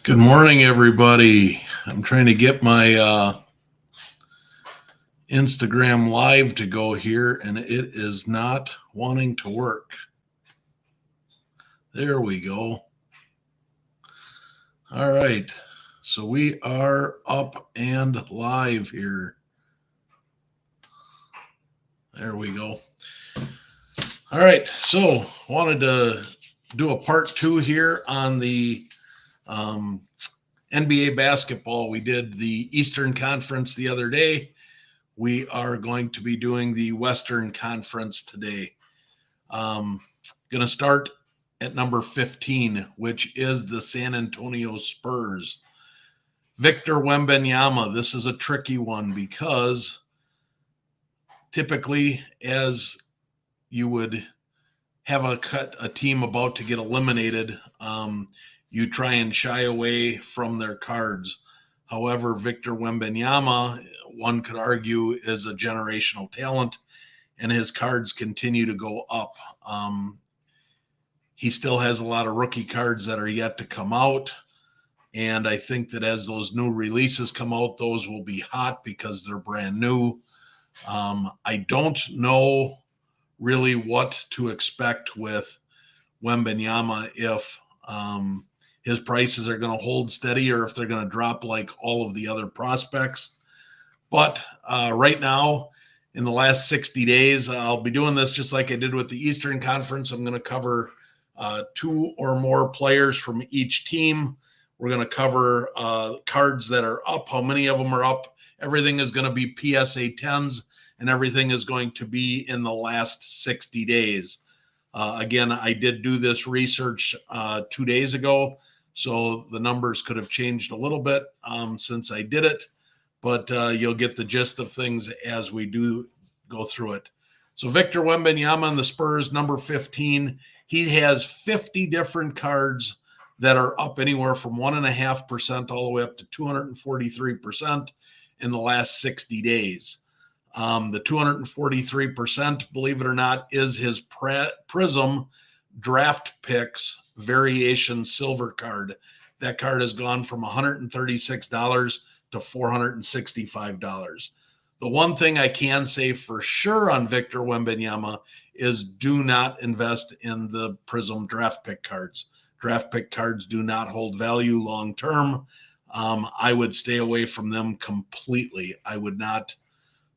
Good morning, everybody. I'm trying to get my Instagram live to go here, and it is not wanting to work. There we go. All right. So we are up and live here. There we go. All right. So wanted to do a part 2 here on the NBA basketball. We did the Eastern Conference the other day. We are going to be doing the Western Conference today. Going to start at number 15, which is the San Antonio Spurs. Victor Wembanyama. This is a tricky one because typically, as you would have a team about to get eliminated, you try and shy away from their cards. However, Victor Wembanyama, one could argue, is a generational talent, and his cards continue to go up. He still has a lot of rookie cards that are yet to come out, and I think that as those new releases come out, those will be hot because they're brand new. I don't know really what to expect with Wembanyama if his prices are going to hold steady or if they're going to drop like all of the other prospects. But right now, in the last 60 days, I'll be doing this just like I did with the Eastern Conference. I'm going to cover 2 or more players from each team. We're going to cover cards that are up, how many of them are up. Everything is going to be PSA 10s, and everything is going to be in the last 60 days. Again, I did do this research 2 days ago, so the numbers could have changed a little bit since I did it, but you'll get the gist of things as we do go through it. So Victor Wembanyama and the Spurs, number 15, he has 50 different cards that are up anywhere from 1.5% all the way up to 243% in the last 60 days. The 243%, believe it or not, is his Prism draft picks variation silver card. That card has gone from $136 to $465. The one thing I can say for sure on Victor Wembanyama is do not invest in the Prism draft pick cards. Draft pick cards do not hold value long term. I would stay away from them completely. I would not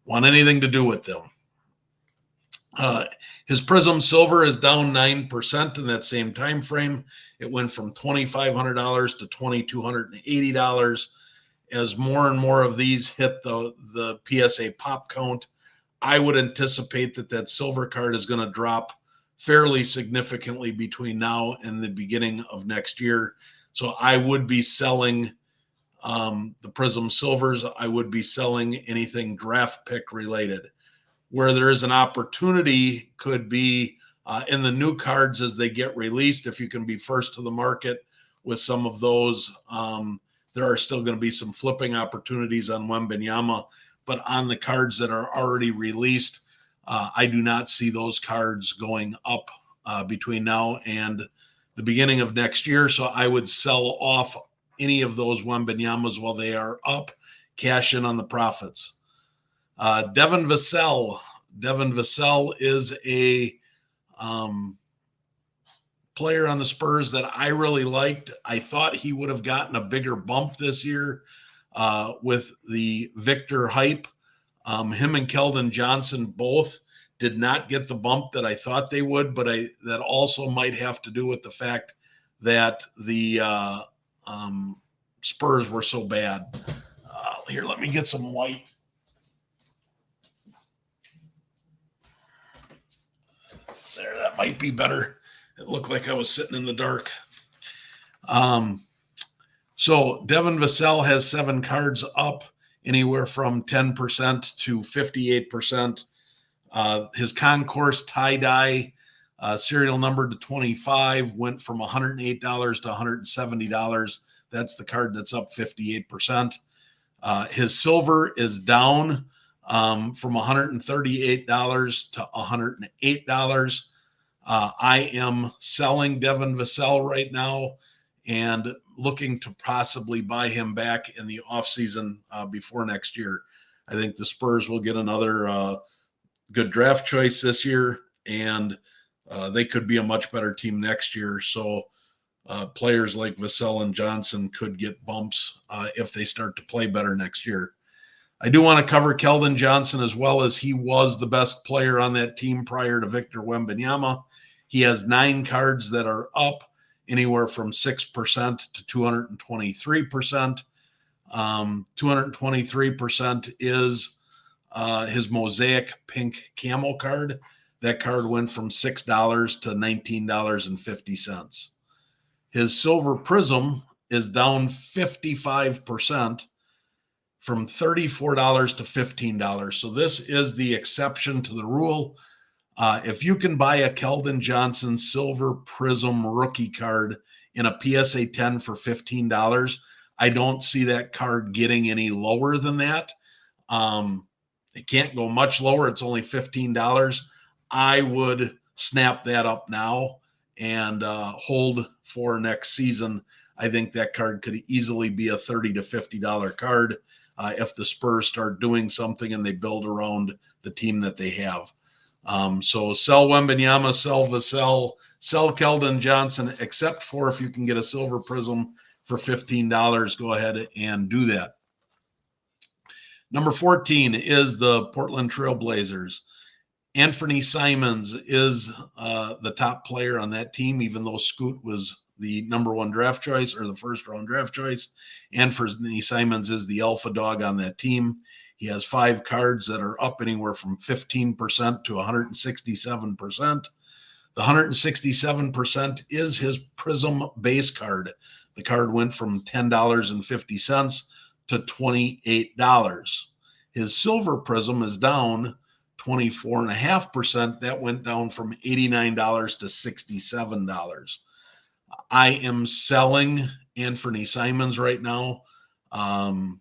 want anything to do with them. His Prism Silver is down 9% in that same time frame. It went from $2,500 to $2,280. As more and more of these hit the PSA pop count, I would anticipate that silver card is going to drop fairly significantly between now and the beginning of next year. So I would be selling the Prism Silvers. I would be selling anything draft pick related. Where there is an opportunity could be in the new cards as they get released. If you can be first to the market with some of those, there are still going to be some flipping opportunities on Wembanyama. But on the cards that are already released, I do not see those cards going up between now and the beginning of next year. So I would sell off any of those Wembanyamas while they are up, cash in on the profits. Devin Vassell. Devin Vassell is a player on the Spurs that I really liked. I thought he would have gotten a bigger bump this year with the Victor hype. Him and Keldon Johnson both did not get the bump that I thought they would, but that also might have to do with the fact that the Spurs were so bad. Here, let me get some light. There, that might be better. It looked like I was sitting in the dark. So Devin Vassell has 7 cards up, anywhere from 10% to 58%. His Concourse tie-dye serial number to 25 went from $108 to $170. That's the card that's up 58%. His silver is down from $138 to $108. I am selling Devin Vassell right now, and looking to possibly buy him back in the offseason before next year. I think the Spurs will get another good draft choice this year, and they could be a much better team next year. So players like Vassell and Johnson could get bumps if they start to play better next year. I do want to cover Keldon Johnson as well, as he was the best player on that team prior to Victor Wembanyama. He has 9 cards that are up anywhere from 6% to 223%. 223% is his Mosaic Pink Camel card. That card went from $6 to $19.50. His Silver Prism is down 55%. From $34 to $15. So this is the exception to the rule. If you can buy a Keldon Johnson Silver Prism rookie card in a PSA 10 for $15, I don't see that card getting any lower than that. It can't go much lower. It's only $15. I would snap that up now and hold for next season. I think that card could easily be a $30 to $50 card. If the Spurs start doing something and they build around the team that they have. So sell Wembanyama, sell Vassell, sell Keldon Johnson, except for if you can get a Silver Prism for $15, go ahead and do that. Number 14 is the Portland Trail Blazers. Anthony Simons is the top player on that team, even though Scoot was the number 1 draft choice or the first round draft choice. Anthony Simons is the alpha dog on that team. He has 5 cards that are up anywhere from 15% to 167%. The 167% is his Prism base card. The card went from $10.50 to $28. His Silver Prism is down 24.5%. That went down from $89 to $67. I am selling Anthony Simons right now, and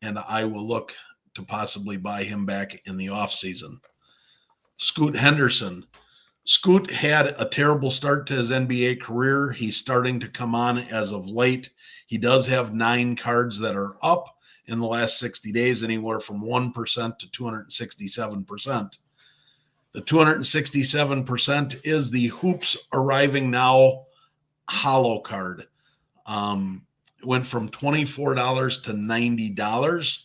I will look to possibly buy him back in the offseason. Scoot Henderson. Scoot had a terrible start to his NBA career. He's starting to come on as of late. He does have 9 cards that are up in the last 60 days, anywhere from 1% to 267%. The 267% is the Hoops Arriving Now Hollow card. It went from $24 to $90.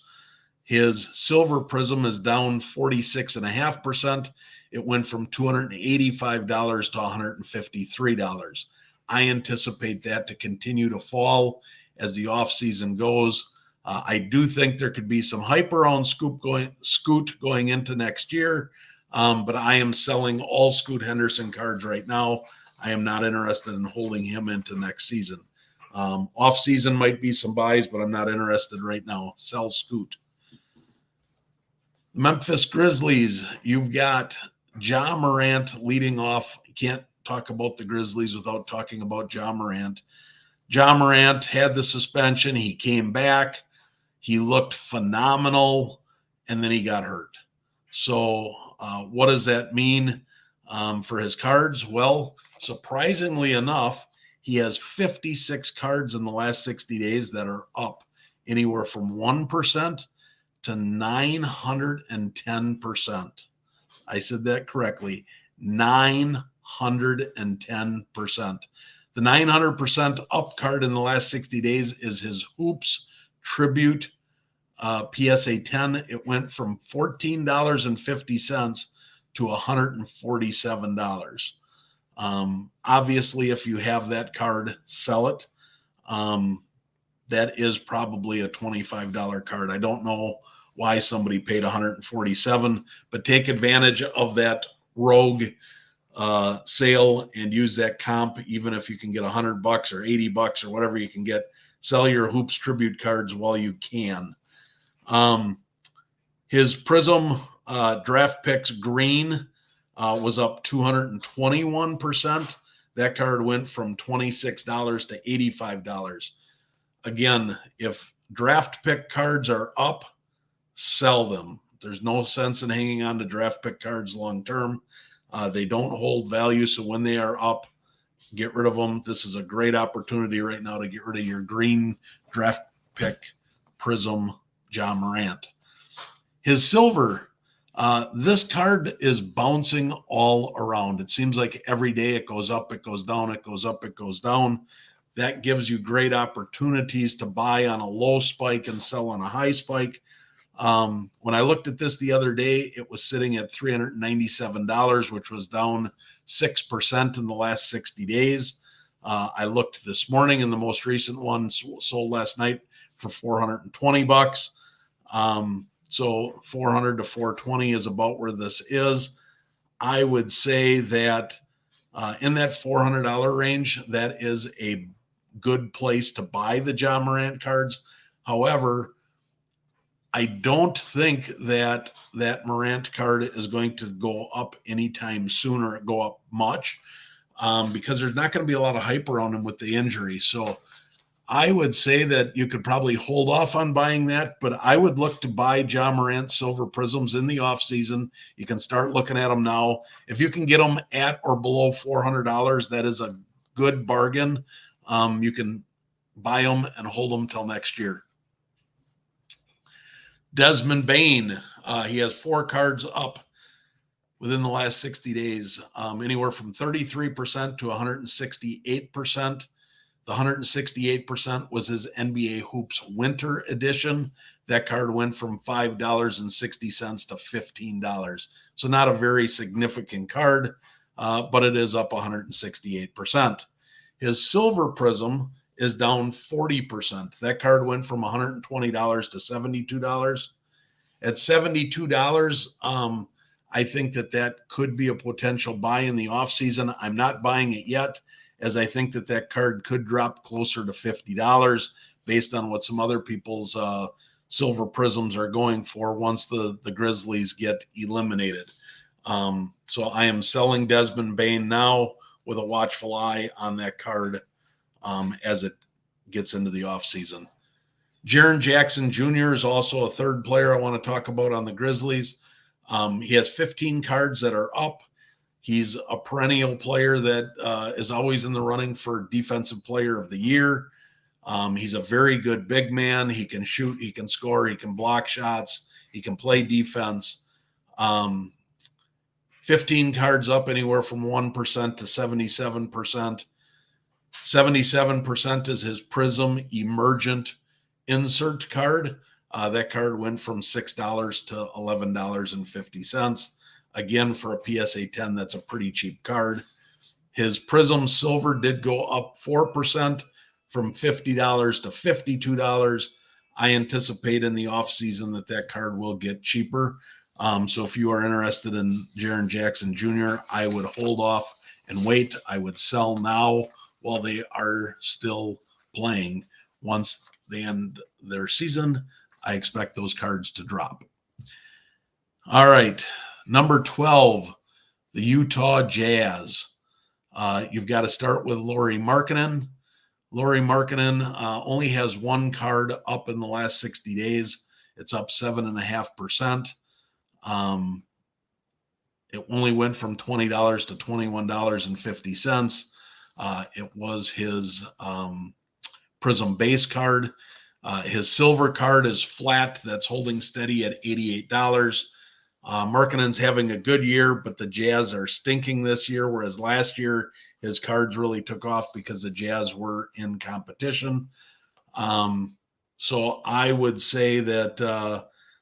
His Silver Prism is down 46.5%. It went from $285 to $153. I anticipate that to continue to fall as the offseason goes. I do think there could be some hype around Scoot going into next year, but I am selling all Scoot Henderson cards right now. I am not interested in holding him into next season. Off season might be some buys, but I'm not interested right now. Sell Scoot. Memphis Grizzlies, you've got Ja Morant leading off. You can't talk about the Grizzlies without talking about Ja Morant. Ja Morant had the suspension. He came back. He looked phenomenal, and then he got hurt. So what does that mean for his cards? Well, surprisingly enough, he has 56 cards in the last 60 days that are up anywhere from 1% to 910%. I said that correctly, 910%. The 900% up card in the last 60 days is his Hoops Tribute PSA 10. It went from $14.50 to $147. Obviously, if you have that card, sell it. That is probably a $25 card. I don't know why somebody paid $147, but take advantage of that rogue sale and use that comp. Even if you can get $100 or $80 or whatever you can get, sell your Hoops Tribute cards while you can. His Prism draft picks green was up 221%. That card went from $26 to $85. Again, if draft pick cards are up, sell them. There's no sense in hanging on to draft pick cards long term. They don't hold value, so when they are up, get rid of them. This is a great opportunity right now to get rid of your green draft pick Prism Ja Morant. His silver, this card is bouncing all around. It seems like every day it goes up, it goes down, it goes up, it goes down. That gives you great opportunities to buy on a low spike and sell on a high spike. When I looked at this the other day, it was sitting at $397, which was down 6% in the last 60 days. I looked this morning, and the most recent one sold last night for $420. So 400 to 420 is about where this is. I would say that in that $400 range, that is a good place to buy the Ja Morant cards. However, I don't think that that Morant card is going to go up anytime soon or go up much because there's not going to be a lot of hype around him with the injury. So I would say that you could probably hold off on buying that, but I would look to buy Ja Morant silver prisms in the offseason. You can start looking at them now. If you can get them at or below $400, that is a good bargain. You can buy them and hold them till next year. Desmond Bane, he has 4 cards up within the last 60 days, anywhere from 33% to 168%. The 168% was his NBA Hoops Winter Edition. That card went from $5.60 to $15. So not a very significant card, but it is up 168%. His Silver Prism is down 40%. That card went from $120 to $72. At $72, I think that could be a potential buy in the offseason. I'm not buying it yet, as I think that card could drop closer to $50 based on what some other people's silver prisms are going for once the Grizzlies get eliminated. So I am selling Desmond Bane now with a watchful eye on that card as it gets into the offseason. Jaren Jackson Jr. is also a third player I want to talk about on the Grizzlies. He has 15 cards that are up. He's a perennial player that is always in the running for Defensive Player of the Year. He's a very good big man. He can shoot, he can score, he can block shots, he can play defense. 15 cards up, anywhere from 1% to 77%. 77% is his Prism Emergent insert card. That card went from $6 to $11.50. Again, for a PSA 10, that's a pretty cheap card. His Prism Silver did go up 4% from $50 to $52. I anticipate in the offseason that card will get cheaper. So if you are interested in Jaren Jackson Jr., I would hold off and wait. I would sell now while they are still playing. Once they end their season, I expect those cards to drop. All right. Number 12, the Utah Jazz. You've got to start with Lauri Markkanen. Lauri Markkanen only has 1 card up in the last 60 days. It's up 7.5%. It only went from $20 to $21.50. It was his Prism base card. His silver card is flat. That's holding steady at $88. Markkanen's having a good year, but the Jazz are stinking this year, whereas last year his cards really took off because the Jazz were in competition. So I would say that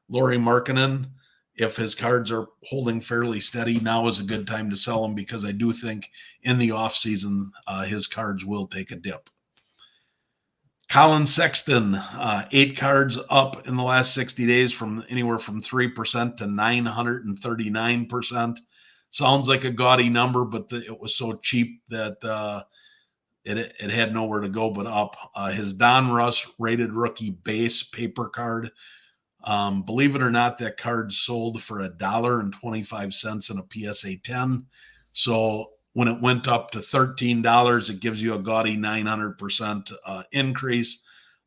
Lauri Markkanen, if his cards are holding fairly steady, now is a good time to sell them, because I do think in the offseason his cards will take a dip. Colin Sexton, 8 cards up in the last 60 days, from anywhere from 3% to 939%. Sounds like a gaudy number, but it was so cheap that it had nowhere to go but up. His Don Russ rated rookie base paper card, believe it or not, that card sold for $1.25 in a PSA 10. So when it went up to $13, it gives you a gaudy 900% increase.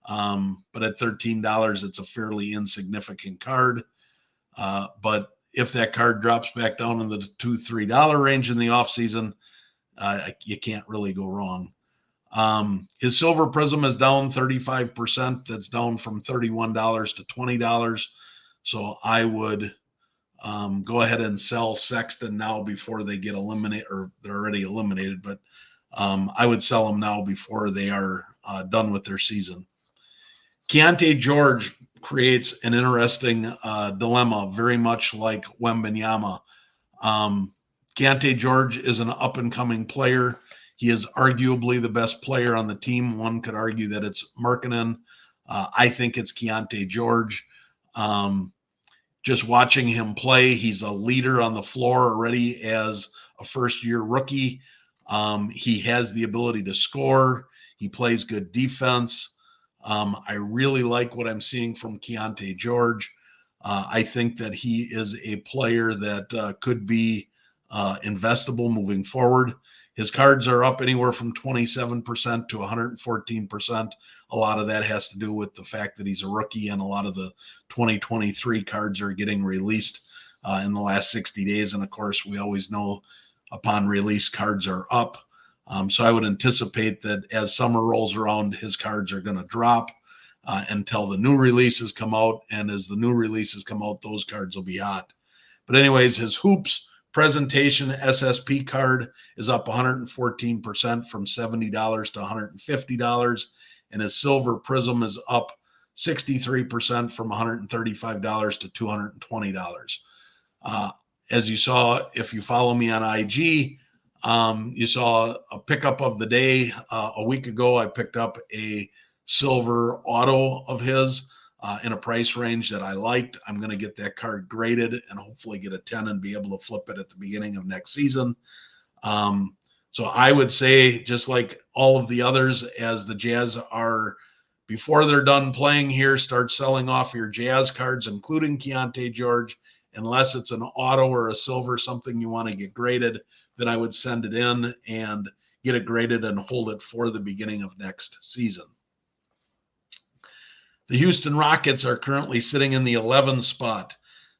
But at $13, it's a fairly insignificant card. But if that card drops back down in the $2-3 range in the offseason, You can't really go wrong. His Silver Prism is down 35%. That's down from $31 to $20. So I would go ahead and sell Sexton now before they get eliminated, or they're already eliminated, but I would sell them now before they are done with their season. Keontae George creates an interesting dilemma, very much like Wembanyama. Keontae George is an up-and-coming player. He is arguably the best player on the team. One could argue that it's Markkanen. I think it's Keontae George. Just watching him play, he's a leader on the floor already as a first-year rookie. He has the ability to score. He plays good defense. I really like what I'm seeing from Keontae George. I think that he is a player that could be investable moving forward. His cards are up anywhere from 27% to 114%. A lot of that has to do with the fact that he's a rookie, and a lot of the 2023 cards are getting released in the last 60 days. And of course, we always know upon release, cards are up. So I would anticipate that as summer rolls around, his cards are going to drop until the new releases come out. And as the new releases come out, those cards will be hot. But anyways, his Hoops Presentation SSP card is up 114% from $70 to $150. And his Silver Prism is up 63% from $135 to $220. As you saw, if you follow me on IG, you saw a pickup of the day. A week ago, I picked up a silver auto of his in a price range that I liked. I'm going to get that card graded and hopefully get a 10 and be able to flip it at the beginning of next season. So I would say, just like all of the others, as the Jazz are, before they're done playing here, start selling off your Jazz cards, including Keontae George, unless it's an auto or a silver, something you want to get graded, then I would send it in and get it graded and hold it for the beginning of next season. The Houston Rockets are currently sitting in the 11th spot.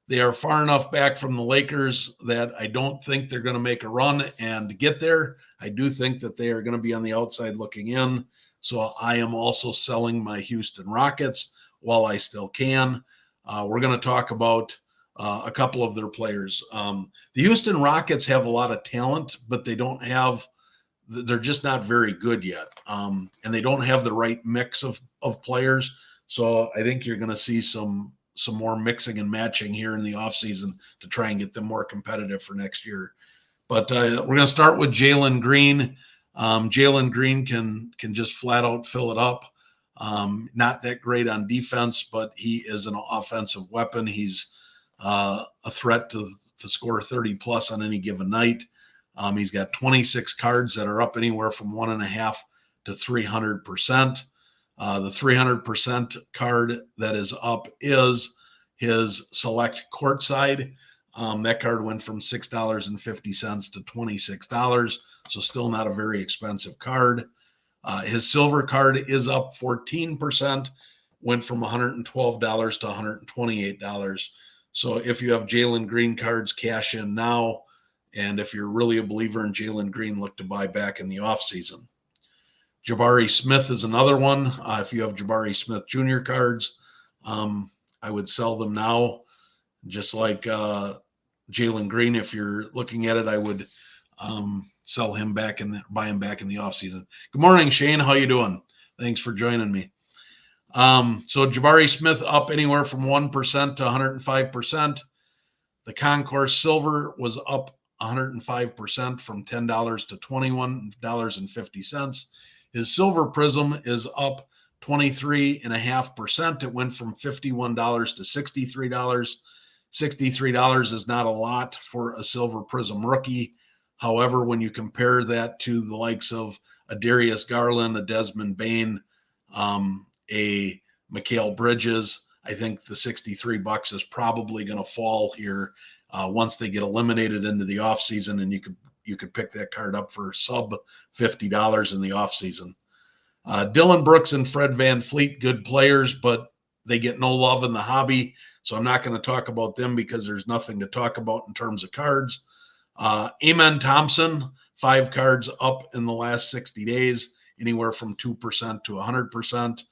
They are far enough back from the Lakers that I don't think they're going to make a run and get there. I do think that they are going to be on the outside looking in. So I am also selling my Houston Rockets while I still can. We're going to talk about a couple of their players. The Houston Rockets have a lot of talent, but they're just not very good yet. And they don't have the right mix of players. So I think you're going to see some more mixing and matching here in the offseason to try and get them more competitive for next year. But we're going to start with Jalen Green. Jalen Green can just flat out fill it up. Not that great on defense, but he is an offensive weapon. He's a threat to score 30 plus on any given night. He's got 26 cards that are up anywhere from 1.5 to 300%. The 300% card that is up is his Select Courtside. That card went from $6.50 to $26, so still not a very expensive card. His Silver card is up 14%, went from $112 to $128. So if you have Jalen Green cards, cash in now. And if you're really a believer in Jalen Green, look to buy back in the offseason. Jabari Smith is another one. If you have Jabari Smith Jr. cards, I would sell them now. Just like Jalen Green, if you're looking at it, I would sell him back and buy him back in the offseason. Good morning, Shane. How you doing? Thanks for joining me. So Jabari Smith up anywhere from 1% to 105%. The Concourse Silver was up 105% from $10 to $21.50. His Silver Prism is up 23.5%. It went from $51 to $63. $63 is not a lot for a Silver Prism rookie. However, when you compare that to the likes of a Darius Garland, a Desmond Bane, a Mikal Bridges, I think the $63 is probably going to fall here once they get eliminated into the offseason, and you could pick that card up for sub $50 in the offseason. Dylan Brooks and Fred VanVleet, good players, but they get no love in the hobby. So I'm not going to talk about them because there's nothing to talk about in terms of cards. Amen Thompson 5 cards up in the last 60 days, anywhere from 2% to 100%.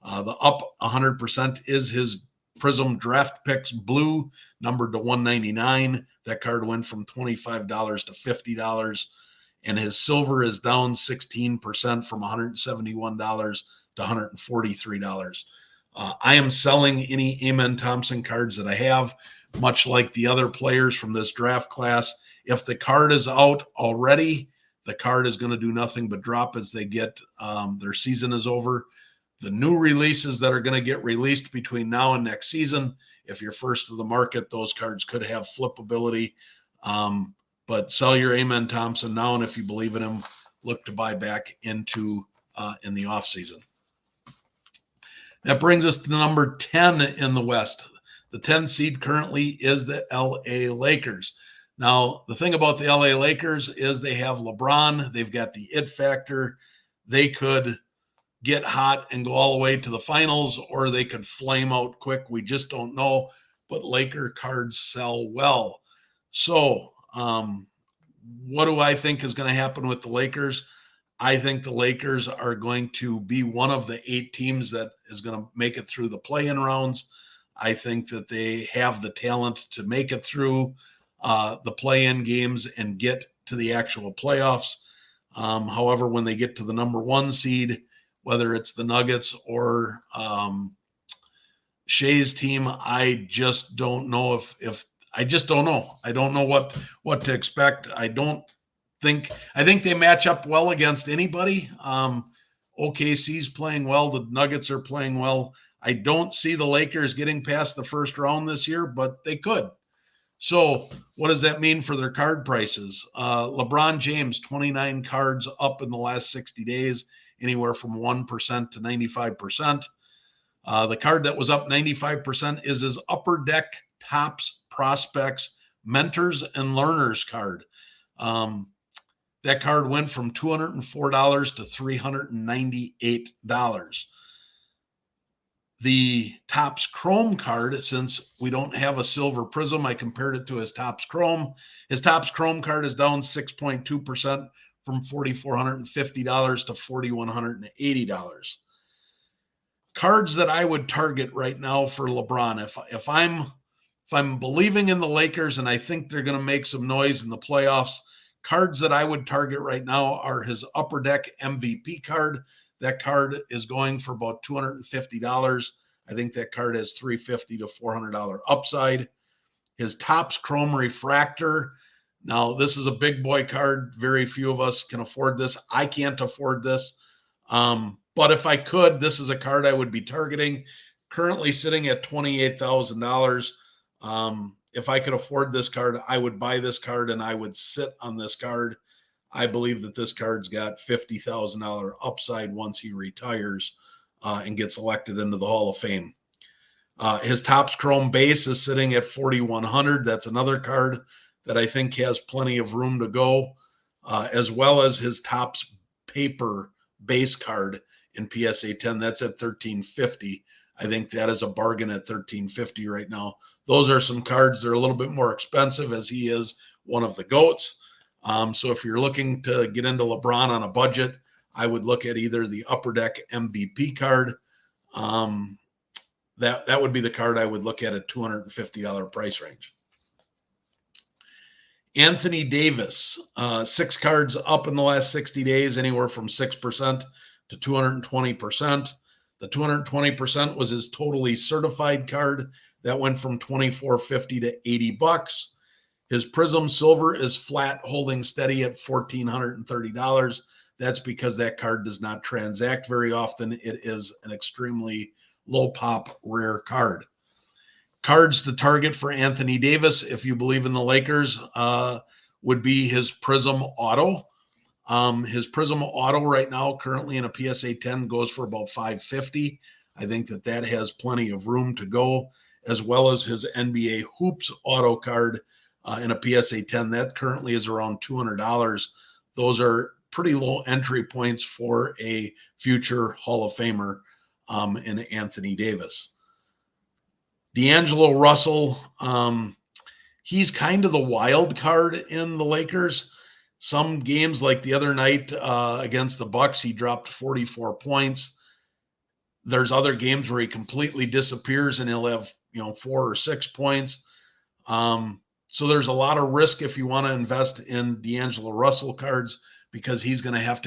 The up 100% is his Prism Draft Picks Blue, numbered to 199. That card went from $25 to $50. And his silver is down 16% from $171 to $143. I am selling any Amen Thompson cards that I have, much like the other players from this draft class. If the card is out already, the card is going to do nothing but drop as they get their season is over. The new releases that are going to get released between now and next season, if you're first to the market, those cards could have flippability. But sell your Amen Thompson now, and if you believe in him, look to buy back into in the offseason. That brings us to number 10 in the West. The 10 seed currently is the LA Lakers. Now, the thing about the LA Lakers is they have LeBron. They've got the it factor. They could get hot and go all the way to the finals, or they could flame out quick. We just don't know, but Laker cards sell well. So what do I think is going to happen with the Lakers? I think the Lakers are going to be one of the 8 teams that is going to make it through the play-in rounds. I think that they have the talent to make it through the play-in games and get to the actual playoffs. However, when they get to the number 1 seed, whether it's the Nuggets or Shea's team, I just don't know if I just don't know. I don't know what to expect. I think they match up well against anybody. OKC's playing well. The Nuggets are playing well. I don't see the Lakers getting past the first round this year, but they could. So what does that mean for their card prices? LeBron James, 29 cards up in the last 60 days, anywhere from 1% to 95%. The card that was up 95% is his Upper Deck Topps Prospects Mentors and Learners card. That card went from $204 to $398. The Topps Chrome card, since we don't have a silver prism, I compared it to his Topps Chrome. His Topps Chrome card is down 6.2% from $4,450 to $4,180. Cards that I would target right now for LeBron, if I'm believing in the Lakers and I think they're going to make some noise in the playoffs, cards that I would target right now are his Upper Deck MVP card. That card is going for about $250. I think that card has $350 to $400 upside. His Topps Chrome Refractor. Now, this is a big boy card. Very few of us can afford this. I can't afford this. But if I could, this is a card I would be targeting. Currently sitting at $28,000. If I could afford this card, I would buy this card and I would sit on this card. I believe that this card's got $50,000 upside once he retires and gets elected into the Hall of Fame. His Topps Chrome base is sitting at $4,100. That's another card that I think has plenty of room to go, as well as his Topps paper base card in PSA 10. That's at $1,350. I think that is a bargain at $1,350 right now. Those are some cards that are a little bit more expensive, as he is one of the GOATs. So if you're looking to get into LeBron on a budget, I would look at either the Upper Deck MVP card. That would be the card I would look at $250 price range. Anthony Davis, 6 cards up in the last 60 days, anywhere from 6% to 220%. The 220% was his totally certified card. That went from $24.50 to $80. His Prism Silver is flat, holding steady at $1,430. That's because that card does not transact very often. It is an extremely low pop, rare card. Cards to target for Anthony Davis, if you believe in the Lakers, would be his Prism Auto. His Prism Auto right now, currently in a PSA 10, goes for about $550. I think that has plenty of room to go, as well as his NBA Hoops Auto card in a PSA 10. That currently is around $200. Those are pretty low entry points for a future Hall of Famer in Anthony Davis. D'Angelo Russell, he's kind of the wild card in the Lakers. Some games like the other night against the Bucks, he dropped 44 points. There's other games where he completely disappears and he'll have 4 or 6 points. So there's a lot of risk if you want to invest in D'Angelo Russell cards, because he's going to have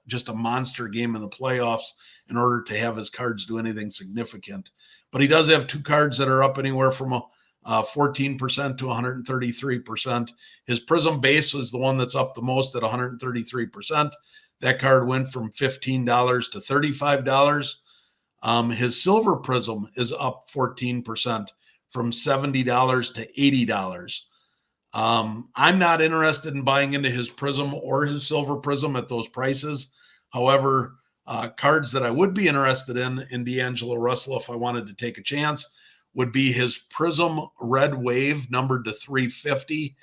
just a monster game in the playoffs in order to have his cards do anything significant. But he does have 2 cards that are up anywhere from 14% to 133%. His Prism base was the one that's up the most at 133%. That card went from $15 to $35. His Silver Prism is up 14% from $70 to $80. I'm not interested in buying into his Prism or his Silver Prism at those prices. However, cards that I would be interested in D'Angelo Russell, if I wanted to take a chance, would be his Prism Red Wave numbered to 350.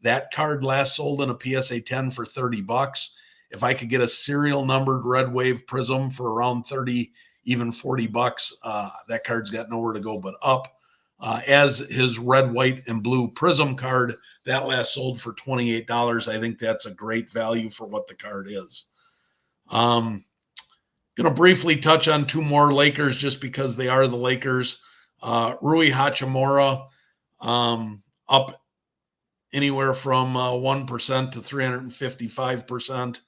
That card last sold in a PSA 10 for $30. If I could get a serial numbered Red Wave Prism for around 30, even $40, that card's got nowhere to go but up. As his red, white, and blue Prism card, that last sold for $28. I think that's a great value for what the card is. Going to briefly touch on 2 more Lakers just because they are the Lakers. Rui Hachimura, up anywhere from 1% to 355%.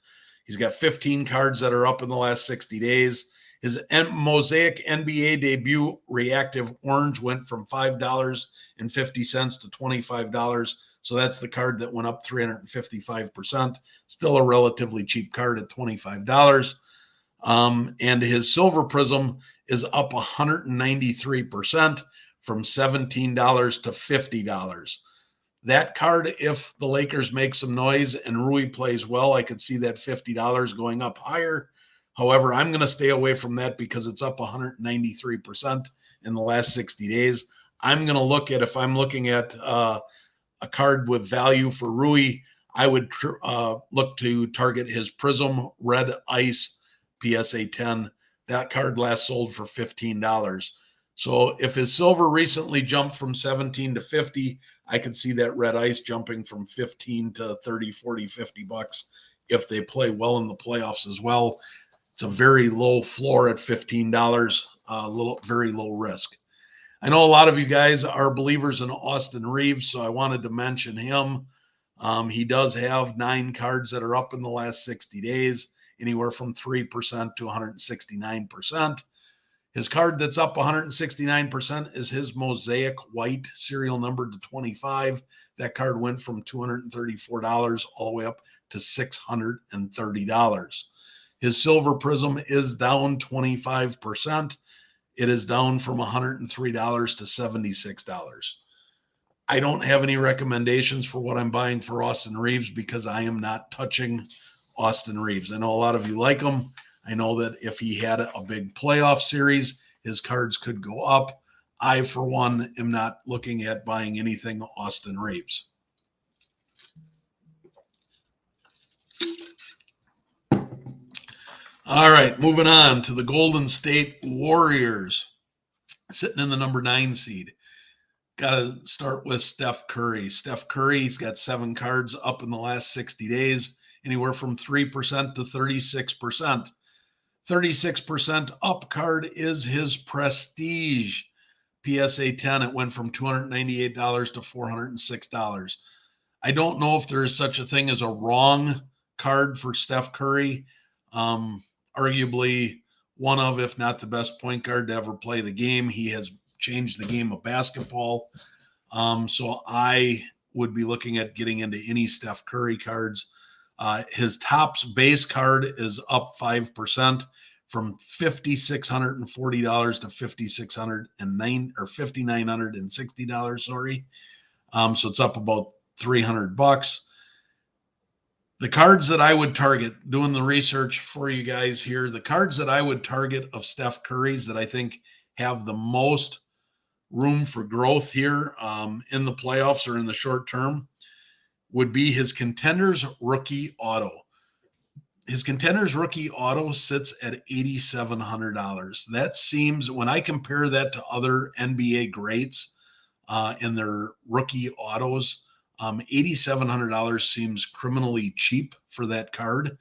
He's got 15 cards that are up in the last 60 days. His Mosaic NBA debut Reactive Orange went from $5.50 to $25. So that's the card that went up 355%. Still a relatively cheap card at $25. And his Silver Prism is up 193% from $17 to $50. That card, if the Lakers make some noise and Rui plays well, I could see that $50 going up higher. However, I'm going to stay away from that because it's up 193% in the last 60 days. I'm going to look at, if I'm looking at a card with value for Rui, I would look to target his Prism Red Ice PSA 10. That card last sold for $15. So if his silver recently jumped from 17 to 50, I could see that Red Ice jumping from 15 to 30, 40, $50 if they play well in the playoffs as well. It's a very low floor at $15, very low risk. I know a lot of you guys are believers in Austin Reaves, so I wanted to mention him. He does have 9 cards that are up in the last 60 days, anywhere from 3% to 169%. His card that's up 169% is his Mosaic White, serial number to 25. That card went from $234 all the way up to $630. His Silver Prism is down 25%. It is down from $103 to $76. I don't have any recommendations for what I'm buying for Austin Reaves because I am not touching Austin Reaves. I know a lot of you like him. I know that if he had a big playoff series, his cards could go up. I, for one, am not looking at buying anything Austin Reaves. All right, moving on to the Golden State Warriors, sitting in the number 9 seed. Got to start with Steph Curry. Steph Curry's got 7 cards up in the last 60 days, anywhere from 3% to 36%. 36% up card is his Prestige PSA 10. It went from $298 to $406. I don't know if there is such a thing as a wrong card for Steph Curry. Arguably one of, if not the best point guard to ever play the game. He has changed the game of basketball. So I would be looking at getting into any Steph Curry cards. His Topps base card is up 5% from $5,640 to $5,960. Sorry. So it's up about $300. The cards that I would target, doing the research for you guys here, the cards that I would target of Steph Curry's that I think have the most room for growth here in the playoffs or in the short term would be his Contenders Rookie Auto. His Contenders Rookie Auto sits at $8,700. That seems, when I compare that to other NBA greats in their rookie autos, $8,700 seems criminally cheap for that card.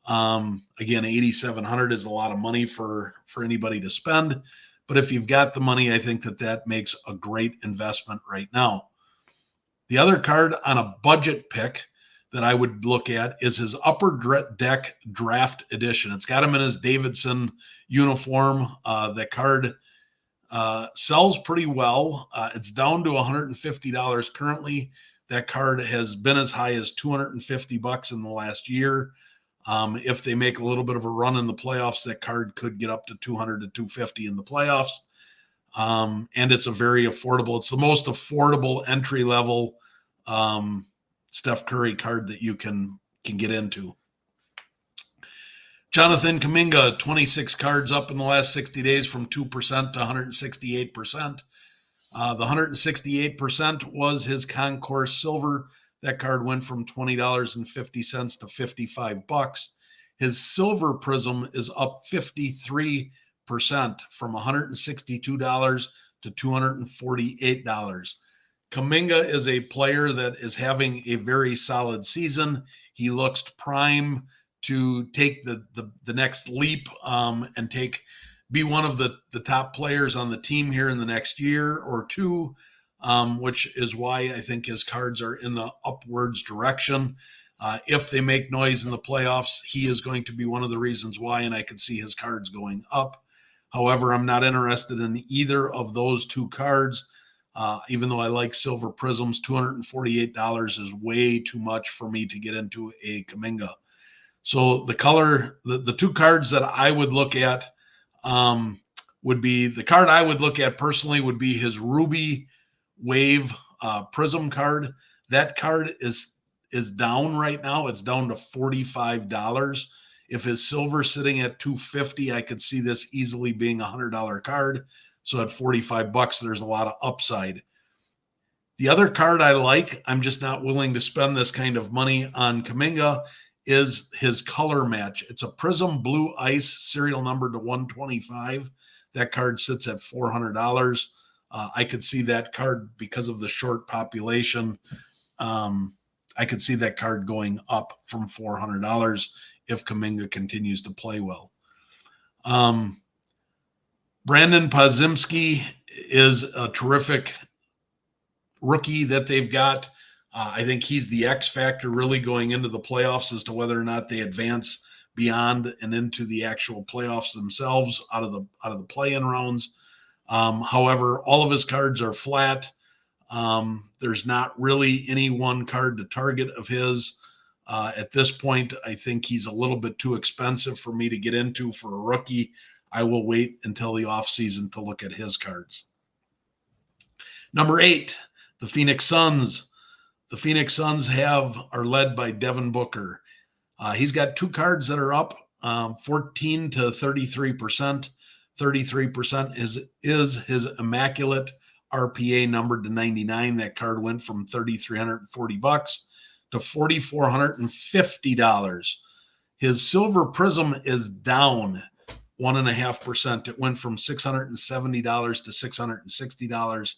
Again, $8,700 is a lot of money for anybody to spend, but if you've got the money, I think that makes a great investment right now. The other card on a budget pick that I would look at is his Upper Deck Draft Edition. It's got him in his Davidson uniform. That card sells pretty well. It's down to $150 currently. That card has been as high as $250 in the last year. If they make a little bit of a run in the playoffs, that card could get up to $200 to $250 in the playoffs. And it's a very affordable. It's the most affordable entry level Steph Curry card that you can get into. Jonathan Kuminga, 26 cards up in the last 60 days from 2% to 168%. The 168% was his Concourse Silver. That card went from $20.50 to $55. His Silver Prism is up 53% from $162 to $248. Kuminga is a player that is having a very solid season. He looks prime to take the next leap and be one of the top players on the team here in the next year or two, which is why I think his cards are in the upwards direction. If they make noise in the playoffs, he is going to be one of the reasons why, and I could see his cards going up. However, I'm not interested in either of those two cards. Even though I like Silver Prisms, $248 is way too much for me to get into a Kuminga. So the two cards that I would look at would be, the card I would look at personally would be his Ruby Wave Prism card. That card is down right now. It's down to $45. If his silver sitting at $250, I could see this easily being a $100 card. So at $45, there's a lot of upside. The other card I like, I'm just not willing to spend this kind of money on Kuminga, is his color match. It's a Prism Blue Ice, serial number to 125. That card sits at $400. I could see that card, because of the short population, I could see that card going up from $400 if Kuminga continues to play well. Brandon Podziemski is a terrific rookie that they've got. I think he's the X factor really going into the playoffs as to whether or not they advance beyond and into the actual playoffs themselves out of the play-in rounds. However, all of his cards are flat. There's not really any one card to target of his. At this point, I think he's a little bit too expensive for me to get into for a rookie. I will wait until the offseason to look at his cards. Number 8, the Phoenix Suns. The Phoenix Suns are led by Devin Booker. He's got two cards that are up, 14 to 33%. 33% is his Immaculate RPA numbered to 99. That card went from $3,340 to $4,450. His Silver Prism is down 1.5%. It went from $670 to $660.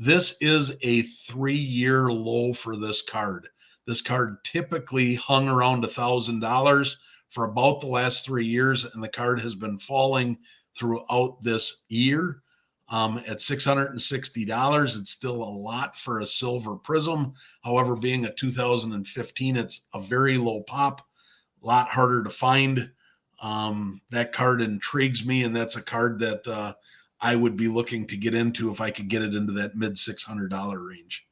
This is a 3-year low for this card. This card typically hung around $1,000 for about the last 3 years, and the card has been falling throughout this year. At $660, it's still a lot for a Silver Prism. However, being a 2015, it's a very low pop, a lot harder to find. That card intrigues me, and that's a card that I would be looking to get into if I could get it into that mid $600 range.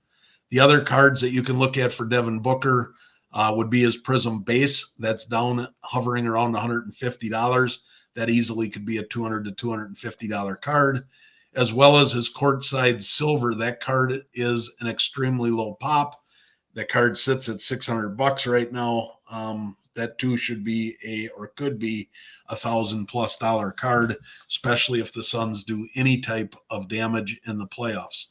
The other cards that you can look at for Devin Booker would be his Prism Base. That's down, hovering around $150. That easily could be a $200 to $250 card, as well as his Courtside Silver. That card is an extremely low pop. That card sits at $600 right now. That too should be could be $1,000+ card, especially if the Suns do any type of damage in the playoffs.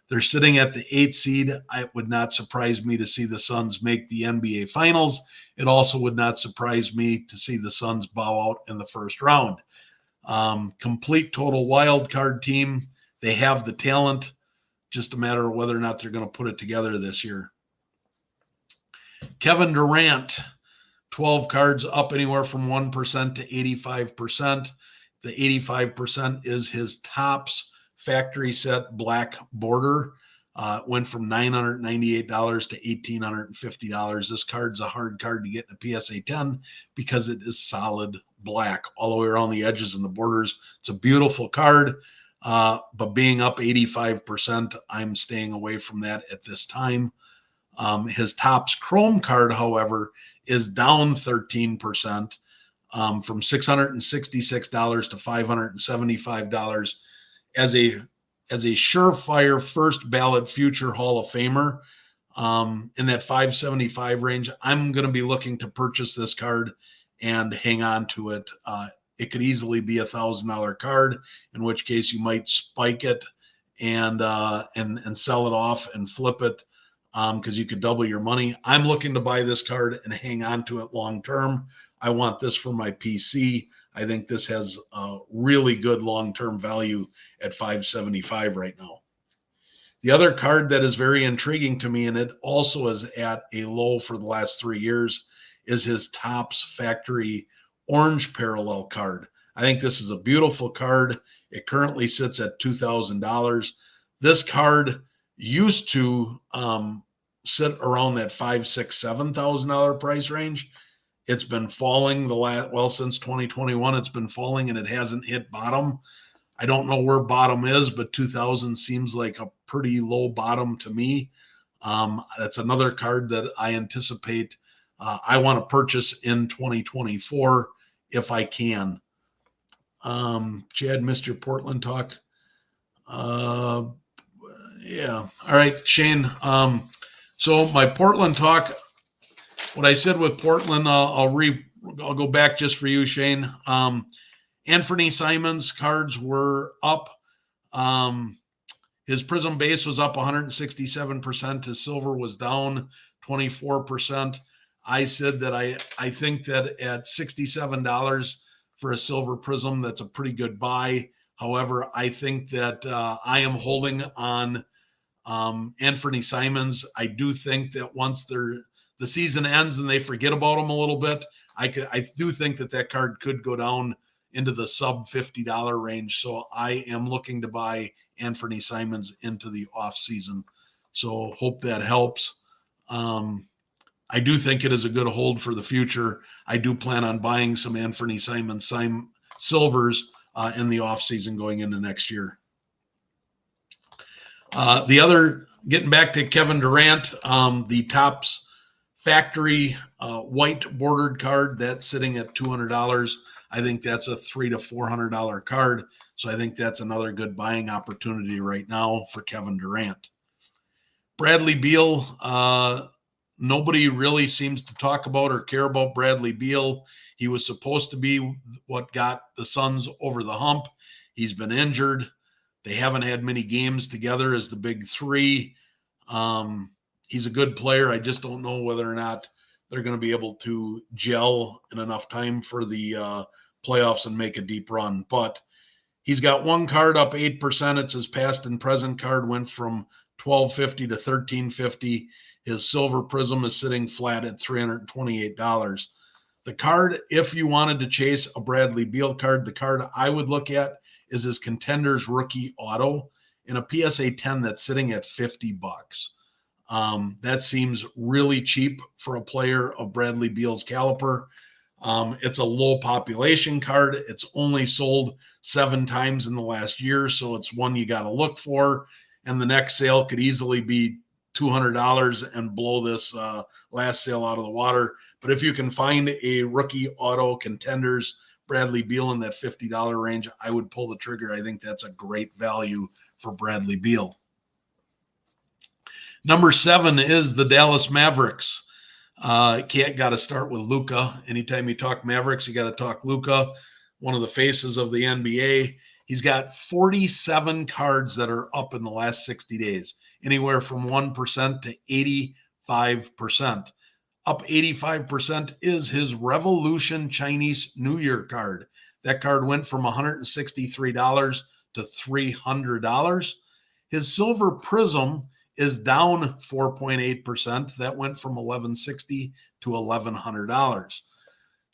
They're sitting at the 8th seed. It would not surprise me to see the Suns make the NBA Finals. It also would not surprise me to see the Suns bow out in the first round. Complete total wild card team. They have the talent, just a matter of whether or not they're going to put it together this year. Kevin Durant, 12 cards up anywhere from 1% to 85%. The 85% is his Topps factory set black border. Went from $998 to $1,850. This card's a hard card to get in a PSA 10 because it is solid black all the way around the edges and the borders. It's a beautiful card, but being up 85%, I'm staying away from that at this time. His Topps Chrome card, however, is down 13%, from $666 to $575 as a surefire first ballot future Hall of Famer, in that 575 range. I'm going to be looking to purchase this card and hang on to it. It could easily be $1,000 card, in which case you might spike it and sell it off and flip it, because you could double your money. I'm looking to buy this card and hang on to it long term. I want this for my PC. I think this has a really good long-term value at $575 right now. The other card that is very intriguing to me, and it also is at a low for the last 3 years, is his Topps factory orange parallel card. I think this is a beautiful card. It currently sits at $2,000. This card used to sit around that $5,000, $6,000, $7,000 price range. It's been falling since 2021. It's been falling and it hasn't hit bottom. I don't know where bottom is, but 2000 seems like a pretty low bottom to me. That's another card that I anticipate I want to purchase in 2024 if I can. Chad, missed your Portland talk. Yeah. All right, Shane. So my Portland talk, what I said with Portland, I'll go back just for you, Shane. Anthony Simons cards were up. His Prism base was up 167%. His silver was down 24%. I said that I think that at $67 for a silver Prism, that's a pretty good buy. However, I think that I am holding on Anthony Simons. I do think that once the season ends and they forget about him a little bit, I do think that card could go down into the sub $50 range. So I am looking to buy Anthony Simons into the off season. So hope that helps. I do think it is a good hold for the future. I do plan on buying some Anthony Simons silvers in the off season going into next year. Getting back to Kevin Durant, the Topps factory white bordered card, that's sitting at $200. I think that's a $300 to $400 card. So I think that's another good buying opportunity right now for Kevin Durant. Bradley Beal, nobody really seems to talk about or care about Bradley Beal. He was supposed to be what got the Suns over the hump. He's been injured. They haven't had many games together as the big three. He's a good player. I just don't know whether or not they're going to be able to gel in enough time for the playoffs and make a deep run. But he's got one card up 8%. It's his past and present card, went from $1,250 to $1,350. His silver Prism is sitting flat at $328. The card, if you wanted to chase a Bradley Beal card, the card I would look at is his Contenders rookie auto in a PSA 10 that's sitting at $50. That seems really cheap for a player of Bradley Beal's caliber. It's a low population card. It's only sold 7 times in the last year, so it's one you got to look for. And the next sale could easily be $200 and blow this last sale out of the water. But if you can find a rookie auto Contenders Bradley Beal in that $50 range, I would pull the trigger. I think that's a great value for Bradley Beal. Number 7 is the Dallas Mavericks. Got to start with Luka. Anytime you talk Mavericks, you got to talk Luka, one of the faces of the NBA. He's got 47 cards that are up in the last 60 days, anywhere from 1% to 85%. Up 85% is his Revolution Chinese New Year card. That card went from $163 to $300. His silver Prism is down 4.8%. That went from $1,160 to $1,100.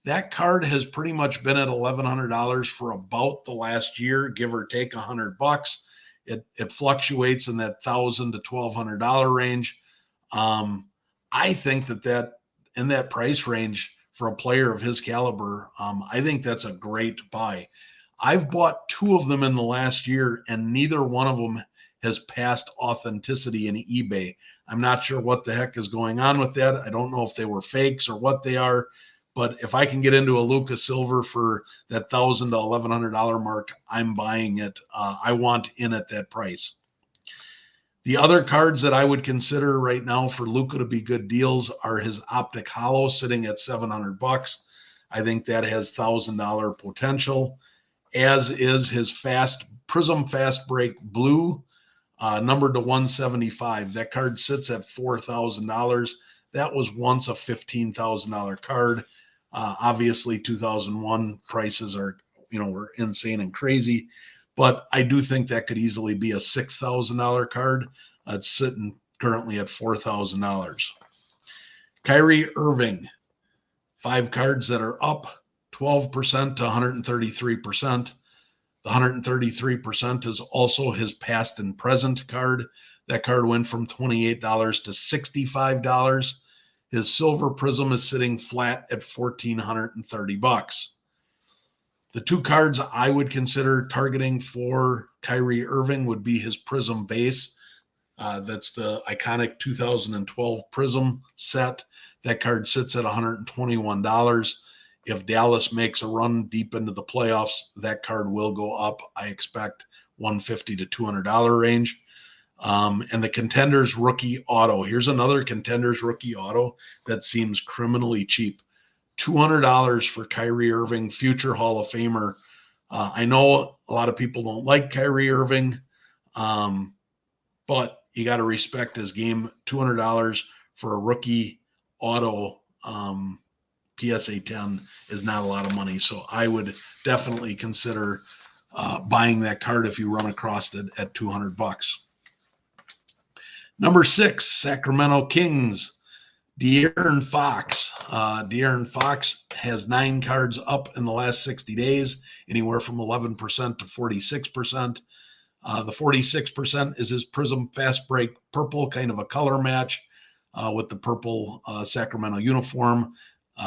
That card has pretty much been at $1,100 for about the last year, give or take $100. It fluctuates in that $1,000 to $1,200 range. I think that in that price range for a player of his caliber, I think that's a great buy. I've bought two of them in the last year, and neither one of them has passed authenticity in eBay. I'm not sure what the heck is going on with that. I don't know if they were fakes or what they are, but if I can get into a Luka Silver for that $1,000 to $1,100 mark, I'm buying it. I want in at that price. The other cards that I would consider right now for Luka to be good deals are his Optic Holo sitting at $700. I think that has $1,000 potential, as is his Prism Fast Break Blue, numbered to 175. That card sits at $4,000. That was once a $15,000 card. Obviously, 2001 prices were insane and crazy, but I do think that could easily be a $6,000 card. It's sitting currently at $4,000. Kyrie Irving, 5 cards that are up 12% to 133%. The 133% is also his past and present card. That card went from $28 to $65. His Silver Prism is sitting flat at $1,430. The 2 cards I would consider targeting for Kyrie Irving would be his Prism base. That's the iconic 2012 Prism set. That card sits at $121. If Dallas makes a run deep into the playoffs, that card will go up. I expect $150 to $200 range. And the Contenders Rookie Auto. Here's another Contenders Rookie Auto that seems criminally cheap. $200 for Kyrie Irving, future Hall of Famer. I know a lot of people don't like Kyrie Irving, but you got to respect his game. $200 for a rookie auto PSA 10 is not a lot of money. So I would definitely consider buying that card if you run across it at $200. Number 6, Sacramento Kings, De'Aaron Fox. De'Aaron Fox has 9 cards up in the last 60 days, anywhere from 11% to 46%. The 46% is his Prism Fast Break Purple, kind of a color match with the purple Sacramento uniform.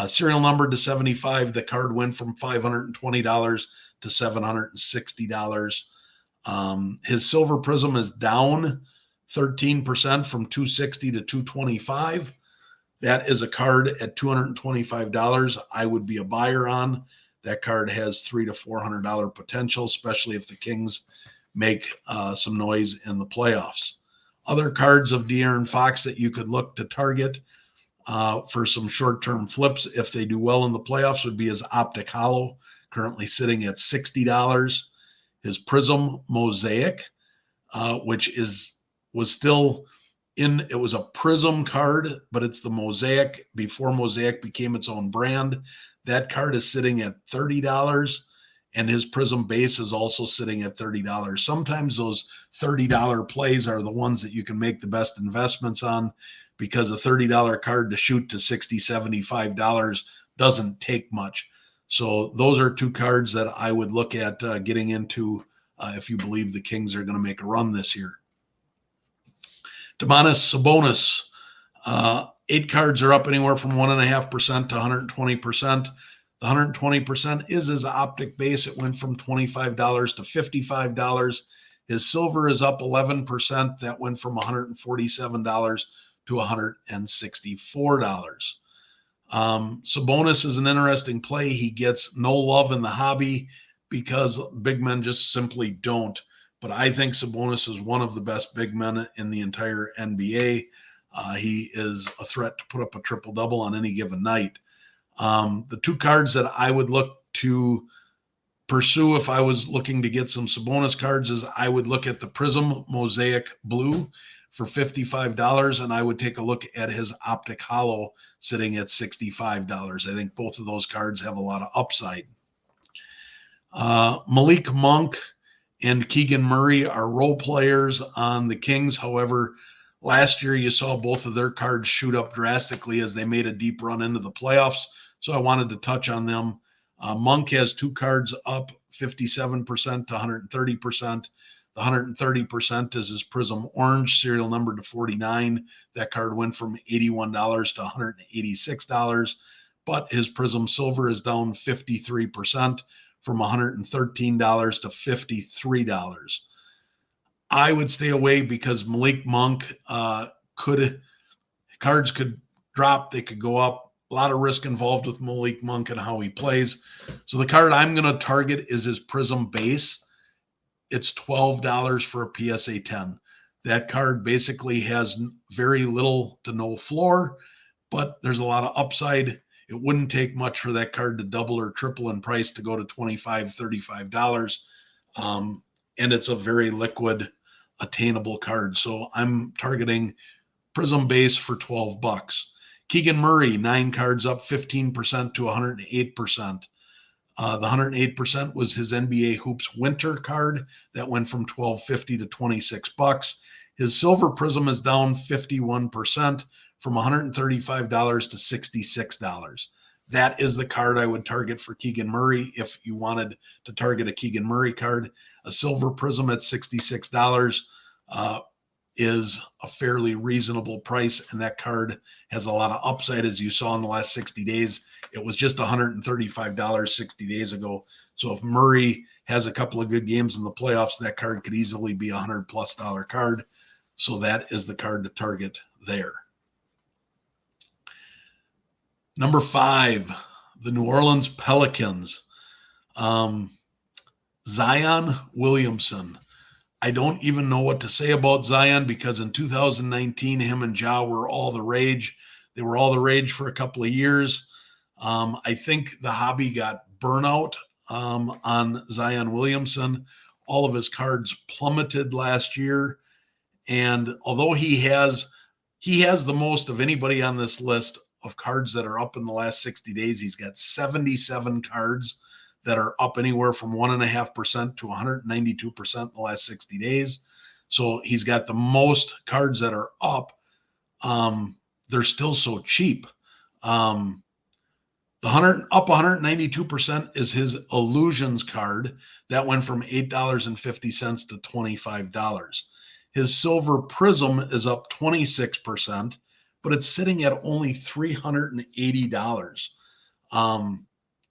Serial number to 75. The card went from $520 to $760. His Silver Prism is down 13% from $260 to $225. That is a card at $225 I would be a buyer on. That card has $300 to $400 potential, especially if the Kings make some noise in the playoffs. Other cards of De'Aaron Fox that you could look to target for some short-term flips if they do well in the playoffs would be his Optic Holo, currently sitting at $60. His Prism Mosaic, which was still in, it was a Prism card, but it's the Mosaic before Mosaic became its own brand. That card is sitting at $30, and his Prism base is also sitting at $30. Sometimes those $30 plays are the ones that you can make the best investments on, because a $30 card to shoot to $60, $75 doesn't take much. So those are 2 cards that I would look at getting into if you believe the Kings are going to make a run this year. Domantas Sabonis, 8 cards are up anywhere from 1.5% to 120%. The 120% is his Optic base. It went from $25 to $55. His Silver is up 11%. That went from $147 to $164. Sabonis is an interesting play. He gets no love in the hobby because big men just simply don't. But I think Sabonis is one of the best big men in the entire NBA. He is a threat to put up a triple-double on any given night. The 2 cards that I would look to pursue if I was looking to get some Sabonis cards is I would look at the Prism Mosaic Blue for $55, and I would take a look at his Optic Holo sitting at $65. I think both of those cards have a lot of upside. Malik Monk and Keegan Murray are role players on the Kings. However, Last year, you saw both of their cards shoot up drastically as they made a deep run into the playoffs. So I wanted to touch on them. Monk has 2 cards up 57% to 130%. The 130% is his Prism Orange, serial number to 49. That card went from $81 to $186. But his Prism Silver is down 53% from $113 to $53. I would stay away because Malik Monk cards could drop, they could go up. A lot of risk involved with Malik Monk and how he plays. So the card I'm going to target is his Prism Base. It's $12 for a PSA 10. That card basically has very little to no floor, but there's a lot of upside. It wouldn't take much for that card to double or triple in price to go to $25, $35. And it's a very liquid, attainable card. So I'm targeting Prism Base for $12. Keegan Murray, 9 cards up 15% to 108%. The 108% was his NBA Hoops Winter card that went from $12.50 to $26. His Silver Prism is down 51% from $135 to $66. That is the card I would target for Keegan Murray if you wanted to target a Keegan Murray card. A Silver Prism at $66 is a fairly reasonable price, and that card has a lot of upside, as you saw in the last 60 days. It was just $135 60 days ago. So if Murray has a couple of good games in the playoffs, that card could easily be a $100+ card. So that is the card to target there. Number 5, the New Orleans Pelicans. Zion Williamson. I don't even know what to say about Zion because in 2019, him and Ja were all the rage. They were all the rage for a couple of years. I think the hobby got burnout on Zion Williamson. All of his cards plummeted last year. And although he has the most of anybody on this list of cards that are up in the last 60 days, he's got 77 cards that are up anywhere from 1.5% to 192% in the last 60 days. So he's got the most cards that are up. They're still so cheap. The 192% is his Illusions card that went from $8.50 to $25. His Silver Prism is up 26%, but it's sitting at only $380.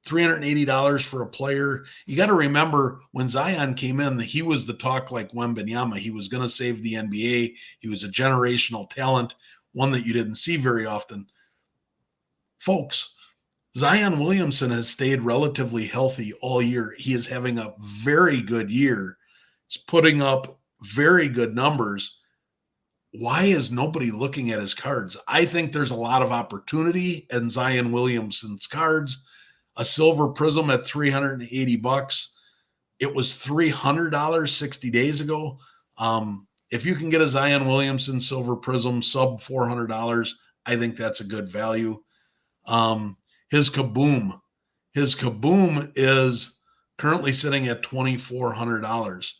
$380 for a player. You got to remember when Zion came in, he was the talk like Wembanyama. He was going to save the NBA. He was a generational talent, one that you didn't see very often. Folks, Zion Williamson has stayed relatively healthy all year. He is having a very good year. He's putting up very good numbers. Why is nobody looking at his cards? I think there's a lot of opportunity in Zion Williamson's cards. A Silver Prism at $380. It was $300 60 days ago. If you can get a Zion Williamson Silver Prism sub $400, I think that's a good value. His Kaboom is currently sitting at $2,400.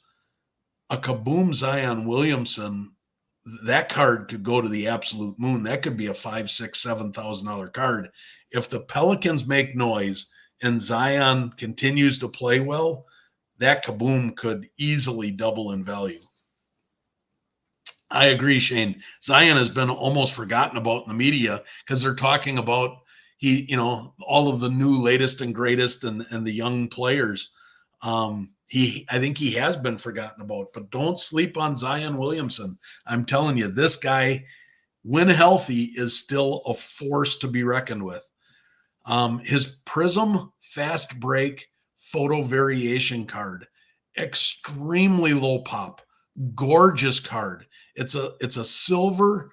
A Kaboom Zion Williamson, that card could go to the absolute moon. That could be a $5,000, $6,000, $7,000 card. If the Pelicans make noise and Zion continues to play well, that Kaboom could easily double in value. I agree, Shane. Zion has been almost forgotten about in the media because they're talking about all of the new latest and greatest and the young players. I think he has been forgotten about, but don't sleep on Zion Williamson. I'm telling you, this guy, when healthy, is still a force to be reckoned with. His Prism Fast Break Photo Variation card, extremely low pop, gorgeous card. It's a Silver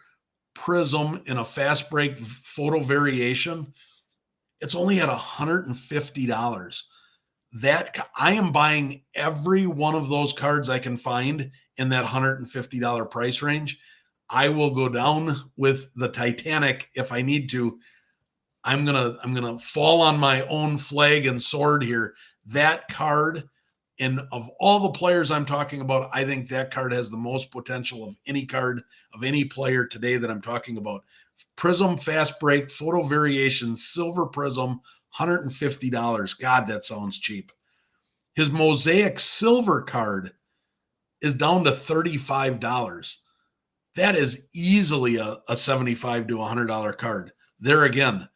Prism in a Fast Break Photo Variation. It's only at $150. That I am buying every one of those cards I can find in that $150 price range. I will go down with the Titanic if I need to. I'm gonna fall on my own flag and sword here. That card And of all the players I'm talking about, I think that card has the most potential of any card of any player today that I'm talking about. Prism Fast Break Photo Variation Silver Prism, $150. God, that sounds cheap. His Mosaic Silver card is down to $35. That is easily a $75 to $100 card. There again,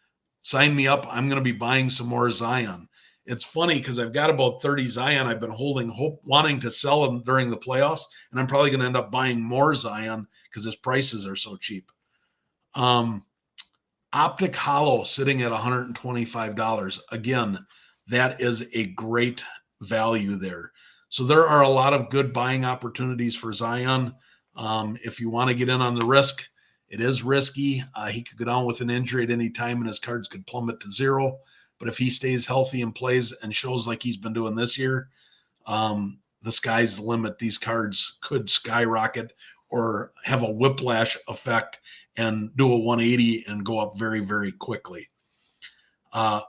sign me up. I'm going to be buying some more Zion. It's funny because I've got about 30 Zion I've been holding, wanting to sell them during the playoffs, and I'm probably going to end up buying more Zion because his prices are so cheap. Optic Hollow sitting at $125. Again, that is a great value there. So there are a lot of good buying opportunities for Zion. If you want to get in on the risk, it is risky. He could go down with an injury at any time and his cards could plummet to zero. But if he stays healthy and plays and shows like he's been doing this year, the sky's the limit. These cards could skyrocket or have a whiplash effect and do a 180 and go up very, very quickly.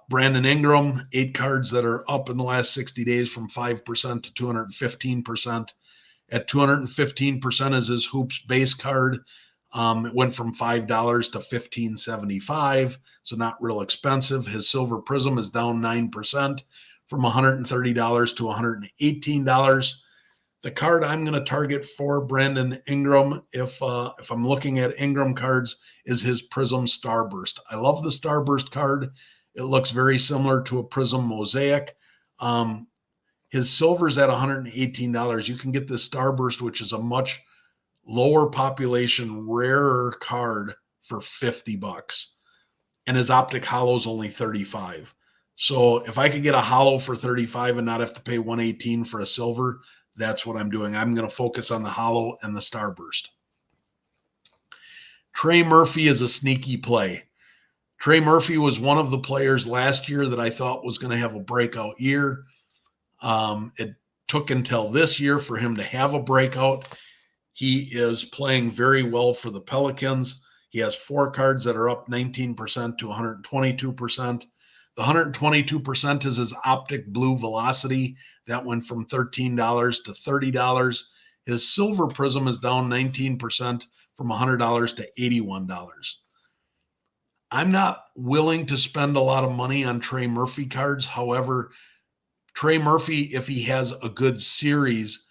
Brandon Ingram, 8 cards that are up in the last 60 days from 5% to 215%. At 215% is his Hoops base card. It went from $5 to $15.75, so not real expensive. His Silver Prism is down 9% from $130 to $118. The card I'm going to target for Brandon Ingram, if I'm looking at Ingram cards, is his Prism Starburst. I love the Starburst card. It looks very similar to a Prism Mosaic. His silver's at $118. You can get the Starburst, which is a much lower population, rarer card for $50. And his Optic Hollow is only $35. So if I could get a hollow for $35 and not have to pay $118 for a silver, that's what I'm doing. I'm going to focus on the hollow and the Starburst. Trey Murphy is a sneaky play. Trey Murphy was one of the players last year that I thought was going to have a breakout year. It took until this year for him to have a breakout. He is playing very well for the Pelicans. He has 4 cards that are up 19% to 122%. The 122% is his Optic Blue Velocity. That went from $13 to $30. His Silver Prism is down 19% from $100 to $81. I'm not willing to spend a lot of money on Trey Murphy cards. However, Trey Murphy, if he has a good series,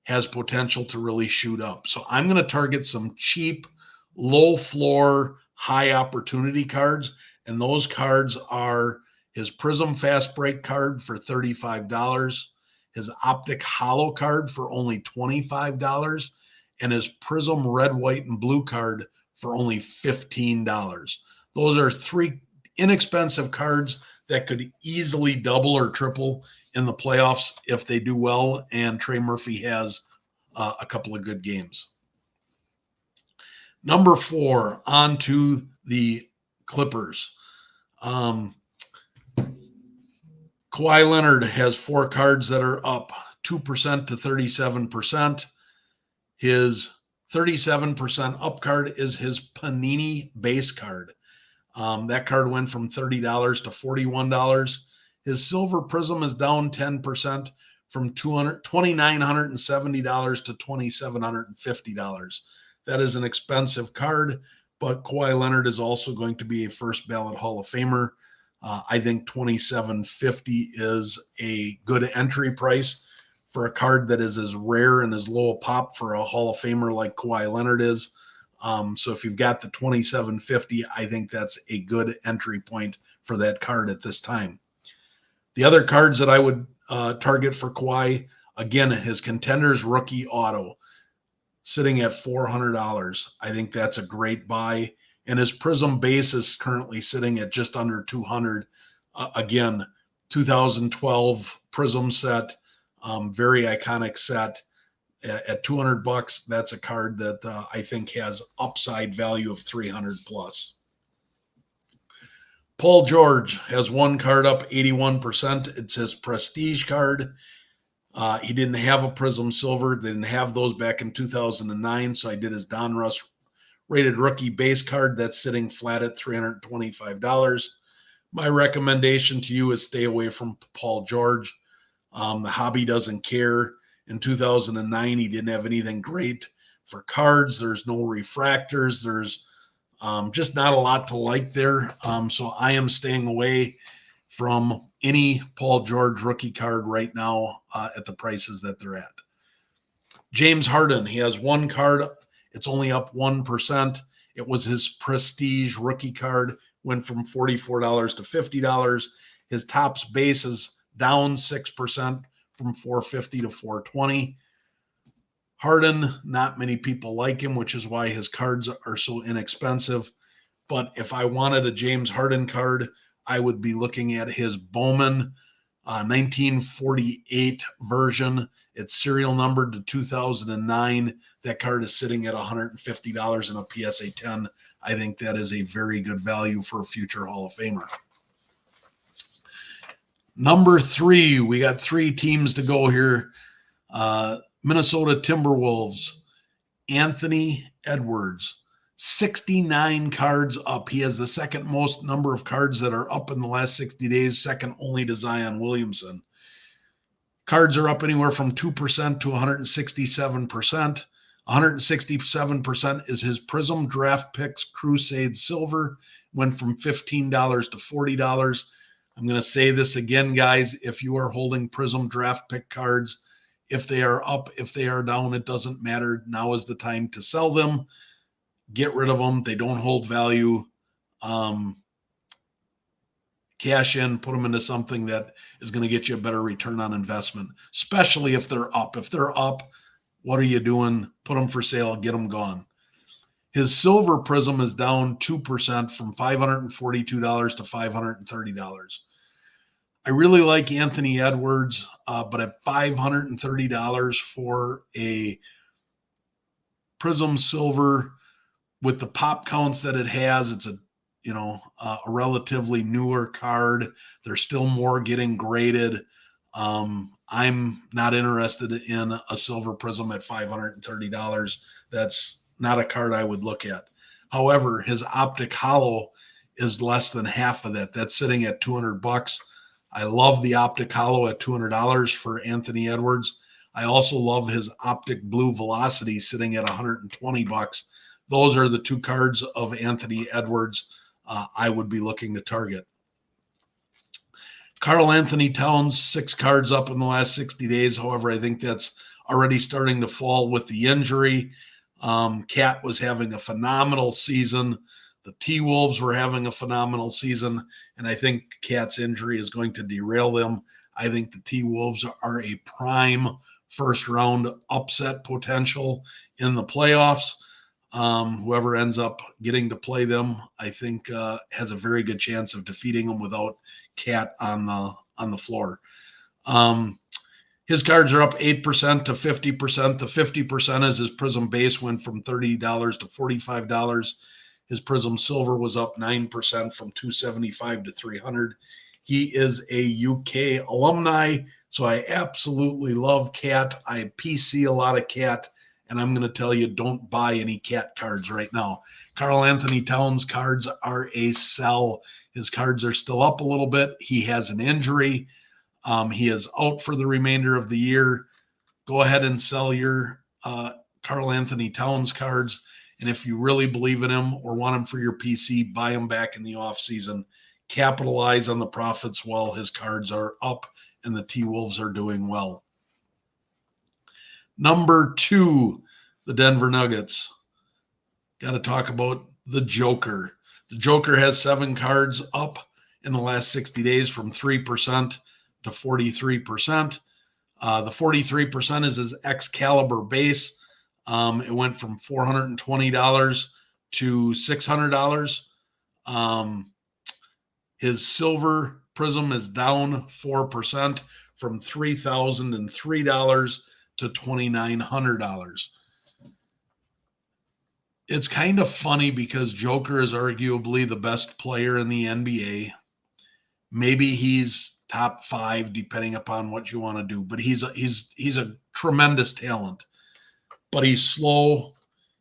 has potential to really shoot up. So I'm going to target some cheap, low floor, high opportunity cards. And those cards are his Prism Fast Break card for $35, his Optic Hollow card for only $25, and his Prism Red, White, and Blue card for only $15. Those are 3 inexpensive cards that could easily double or triple in the playoffs if they do well, and Trey Murphy has a couple of good games. Number 4, on to the Clippers. Kawhi Leonard has 4 cards that are up 2% to 37%. His 37% up card is his Panini base card. That card went from $30 to $41. His Silver Prism is down 10% from $2,970 to $2,750. That is an expensive card, but Kawhi Leonard is also going to be a first ballot Hall of Famer. I think $2,750 is a good entry price for a card that is as rare and as low a pop for a Hall of Famer like Kawhi Leonard is. So if you've got the $2,750, I think that's a good entry point for that card at this time. The other cards that I would target for Kawhi, again, his Contenders Rookie Auto, sitting at $400. I think that's a great buy. And his Prism base is currently sitting at just under $200. Again, 2012 Prism set, very iconic set. At $200, that's a card that I think has upside value of 300 plus. Paul George has 1 card up 81%. It's his Prestige card. He didn't have a Prism Silver. They didn't have those back in 2009, so I did his Donruss rated rookie base card. That's sitting flat at $325. My recommendation to you is stay away from Paul George. The hobby doesn't care. In 2009, he didn't have anything great for cards. There's no refractors. There's just not a lot to like there. So I am staying away from any Paul George rookie card right now at the prices that they're at. James Harden, he has one card. It's only up 1%. It was his prestige rookie card, went from $44 to $50. His Topps base is down 6% from $450 to $420. Harden, not many people like him, which is why his cards are so inexpensive. But if I wanted a James Harden card, I would be looking at his Bowman 1948 version. It's serial numbered to 2009. That card is sitting at $150 in a PSA 10. I think that is a very good value for a future Hall of Famer. Number 3, we got 3 teams to go here. Minnesota Timberwolves, Anthony Edwards, 69 cards up. He has the second most number of cards that are up in the last 60 days, second only to Zion Williamson. Cards are up anywhere from 2% to 167%. 167% is his Prism Draft Picks Crusade Silver, went from $15 to $40. I'm going to say this again, guys. If you are holding Prism Draft Pick cards, if they are up, if they are down, it doesn't matter. Now is the time to sell them. Get rid of them. They don't hold value. Cash in, put them into something that is going to get you a better return on investment, especially if they're up. If they're up, what are you doing? Put them for sale, get them gone. His Silver Prism is down 2% from $542 to $530. I really like Anthony Edwards, but at $530 for a Prism Silver with the pop counts that it has, it's a relatively newer card. There's still more getting graded. I'm not interested in a Silver Prism at $530. That's not a card I would look at. However, his Optic Hollow is less than half of that. That's sitting at $200. I love the Optic Hollow at $200 for Anthony Edwards. I also love his Optic Blue Velocity sitting at $120. Those are the 2 cards of Anthony Edwards I would be looking to target. Karl Anthony Towns, 6 cards up in the last 60 days. However, I think that's already starting to fall with the injury. Cat was having a phenomenal season. The T-Wolves were having a phenomenal season, and I think Cat's injury is going to derail them. I think the T-Wolves are a prime first-round upset potential in the playoffs. Whoever ends up getting to play them, I think, has a very good chance of defeating them without Cat on the floor. His cards are up 8% to 50%. The 50% is his Prism base went from $30 to $45. His Prism Silver was up 9% from $275 to $300. He is a UK alumni, so I absolutely love Cat. I PC a lot of Cat, and I'm going to tell you, don't buy any Cat cards right now. Karl Anthony Towns cards are a sell. His cards are still up a little bit. He has an injury. He is out for the remainder of the year. Go ahead and sell your Karl Anthony Towns cards. And if you really believe in him or want him for your PC, buy him back in the offseason. Capitalize on the profits while his cards are up and the T-Wolves are doing well. Number 2, the Denver Nuggets. Got to talk about the Joker. The Joker has 7 cards up in the last 60 days from 3% to 43%. The 43% is his Excalibur base. It went from $420 to $600. His Silver Prism is down 4% from $3,003 to $2,900. It's kind of funny because Joker is arguably the best player in the NBA. Maybe he's top 5, depending upon what you want to do, but he's a tremendous talent. But he's slow,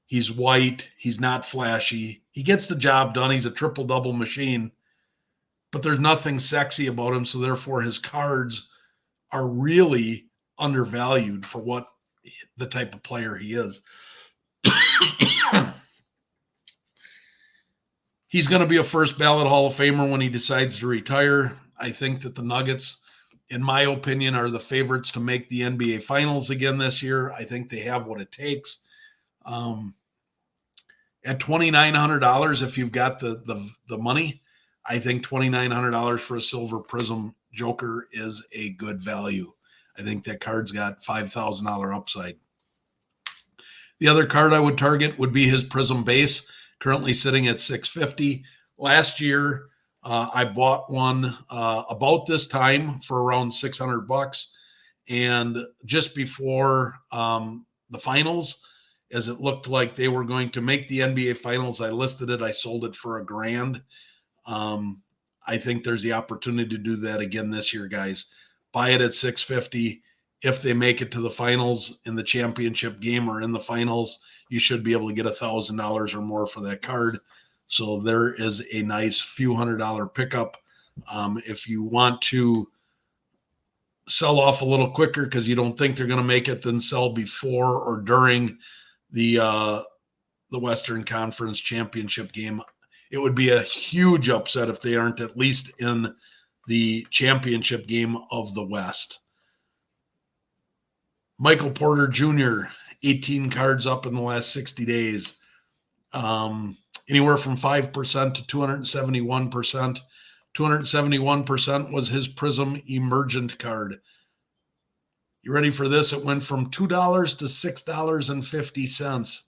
he's white, he's not flashy. He gets the job done. He's a triple-double machine, but there's nothing sexy about him, so therefore his cards are really undervalued for what the type of player he is. He's going to be a first ballot Hall of Famer when he decides to retire. I think that the Nuggets, in my opinion, are the favorites to make the NBA Finals again this year. I think they have what it takes. At $2,900, if you've got the money, I think $2,900 for a Silver Prism Joker is a good value. I think that card's got $5,000 upside. The other card I would target would be his Prism Base, currently sitting at $650. Last year, I bought one about this time for around $600, and just before the finals, as it looked like they were going to make the NBA Finals, I listed it. I sold it for $1,000. I think there's the opportunity to do that again this year, guys. Buy it at $650. If they make it to the finals in the championship game or in the finals, you should be able to get $1,000 or more for that card. So there is a nice few $100 pickup. If you want to sell off a little quicker because you don't think they're going to make it, then sell before or during the Western Conference Championship game. It would be a huge upset if they aren't at least in the championship game of the West. Michael Porter Jr., 18 cards up in the last 60 days. Anywhere from 5% to 271%. 271% was his Prism Emergent card. You ready for this? It went from $2 to $6.50.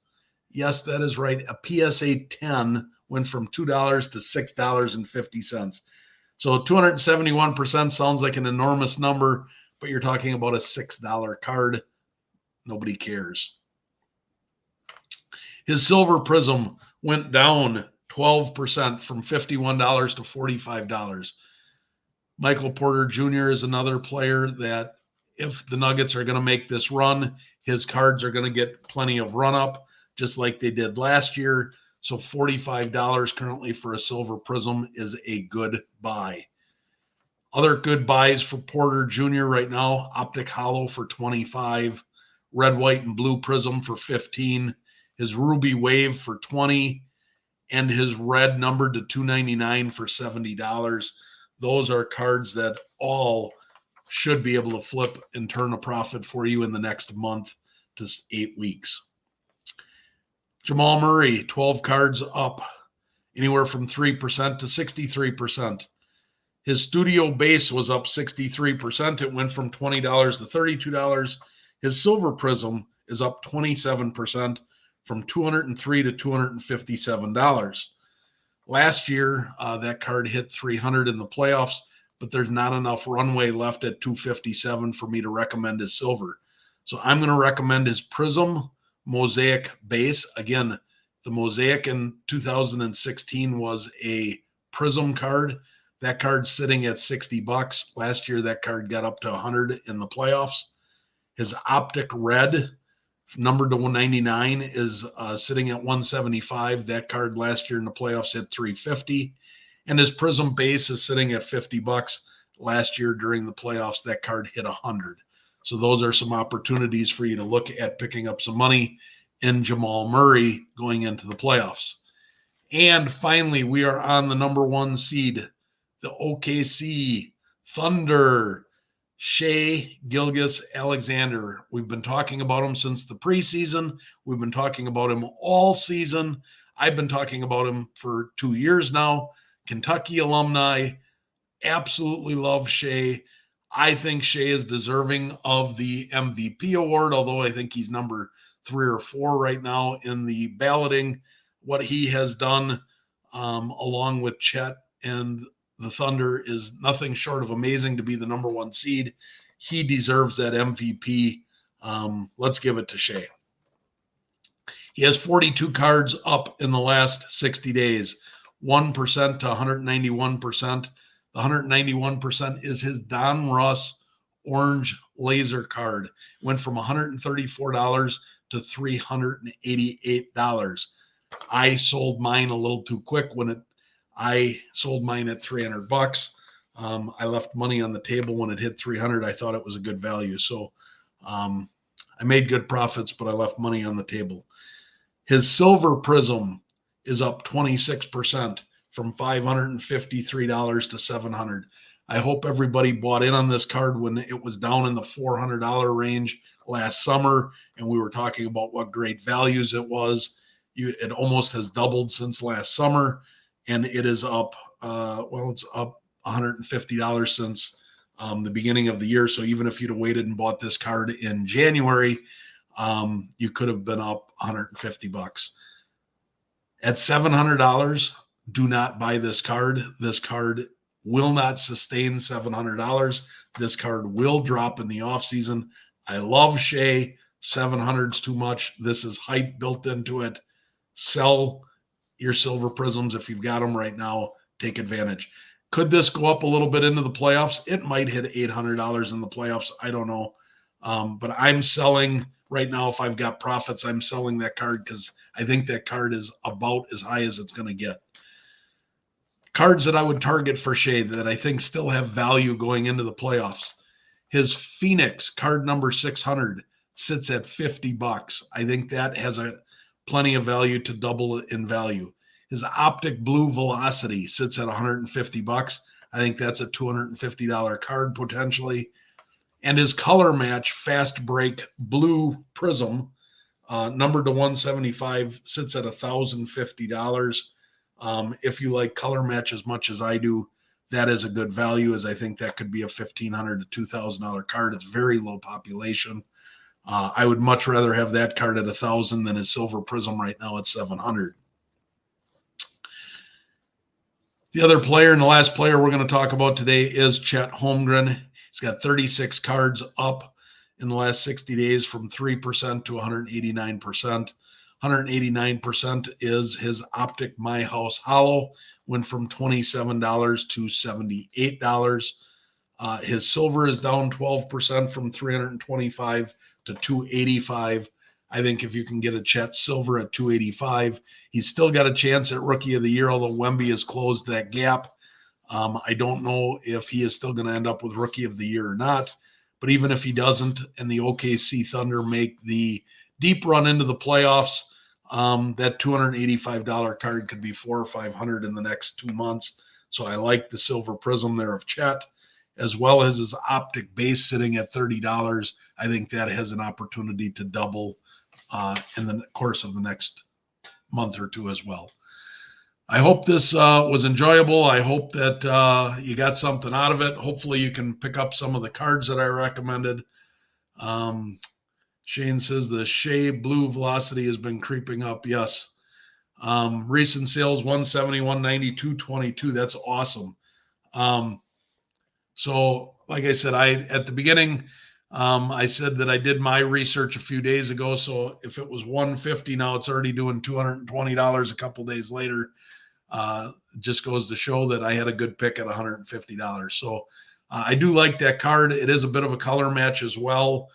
Yes, that is right. A PSA 10 went from $2 to $6.50. So 271% sounds like an enormous number, but you're talking about a $6 card. Nobody cares. His Silver Prism went down 12% from $51 to $45. Michael Porter Jr. is another player that if the Nuggets are going to make this run, his cards are going to get plenty of run up, just like they did last year. So $45 currently for a Silver Prism is a good buy. Other good buys for Porter Jr. right now: Optic Hollow for $25, Red, White, and Blue Prism for $15, his Ruby Wave for $20, and his Red numbered to $299 for $70. Those are cards that all should be able to flip and turn a profit for you in the next month to 8 weeks. Jamal Murray, 12 cards up, anywhere from 3% to 63%. His Studio Base was up 63%. It went from $20 to $32. His Silver Prism is up 27%, from $203 to $257. Last year, that card hit 300 in the playoffs, but there's not enough runway left at 257 for me to recommend his Silver. So I'm going to recommend his Prism Mosaic Base. Again, the Mosaic in 2016 was a Prism card. That card's sitting at $60. Last year, that card got up to 100 in the playoffs. His Optic Red, numbered to 199, is sitting at 175. That card last year in the playoffs hit 350. And his Prism Base is sitting at $50. Last year during the playoffs, that card hit 100. So those are some opportunities for you to look at picking up some money in Jamal Murray going into the playoffs. And finally, we are on the number 1 seed, the OKC Thunder, Shai Gilgeous-Alexander. We've been talking about him since the preseason. We've been talking about him all season. I've been talking about him for 2 years now. Kentucky alumni, absolutely love Shai. I think Shai is deserving of the MVP award, although I think he's number 3 or 4 right now in the balloting. What he has done along with Chet and the Thunder is nothing short of amazing to be the number 1 seed. He deserves that MVP. Let's give it to Shai. He has 42 cards up in the last 60 days, 1% to 191%. The 191% is his Don Russ Orange Laser card. Went from $134 to $388. I sold mine a little too quick when I sold mine at $300. I left money on the table when it hit 300. I thought it was a good value. So I made good profits, but I left money on the table. His silver prism is up 26% from $553 to $700. I hope everybody bought in on this card when it was down in the $400 range last summer, and we were talking about what great values it was. It almost has doubled since last summer, and it is up. It's up $150 since the beginning of the year. So even if you'd have waited and bought this card in January, you could have been up $150. At $700, do not buy this card. This card will not sustain $700. This card will drop in the offseason. I love Shea. 700's too much. This is hype built into it. Sell your silver prisms if you've got them right now. Take advantage. Could this go up a little bit into the playoffs? It might hit $800 in the playoffs. I don't know. But I'm selling right now. If I've got profits, I'm selling that card because I think that card is about as high as it's going to get. Cards that I would target for Shea that I think still have value going into the playoffs. His Phoenix card number 600 sits at $50. I think that has plenty of value to double in value. His Optic Blue Velocity sits at $150. I think that's a $250 card potentially. And his color match Fast Break Blue Prism, numbered to 175, sits at $1,050. If you like color match as much as I do, that is a good value, as I think that could be a $1,500 to $2,000 card. It's very low population. I would much rather have that card at $1,000 than his Silver Prism right now at $700. The other player and the last player we're going to talk about today is Chet Holmgren. He's got 36 cards up in the last 60 days from 3% to 189%. 189% is his Optic My House Hollow, went from $27 to $78. His silver is down 12% from 325 to 285. I think if you can get a Chet silver at 285, he's still got a chance at Rookie of the Year, although Wemby has closed that gap. I don't know if he is still going to end up with Rookie of the Year or not. But even if he doesn't, and the OKC Thunder make the deep run into the playoffs, that $285 card could be $400 or $500 in the next 2 months. So I like the Silver Prism there of Chet, as well as his Optic base sitting at $30. I think that has an opportunity to double in the course of the next month or two as well. I hope this was enjoyable. I hope that you got something out of it. Hopefully you can pick up some of the cards that I recommended. Shane says the Shea Blue Velocity has been creeping up. Yes. Recent sales, 170, 190, 222. That's awesome. So like I said, at the beginning, I said that I did my research a few days ago. So if it was 150, now it's already doing $220 a couple days later. Just goes to show that I had a good pick at $150. So I do like that card. It is a bit of a color match as well.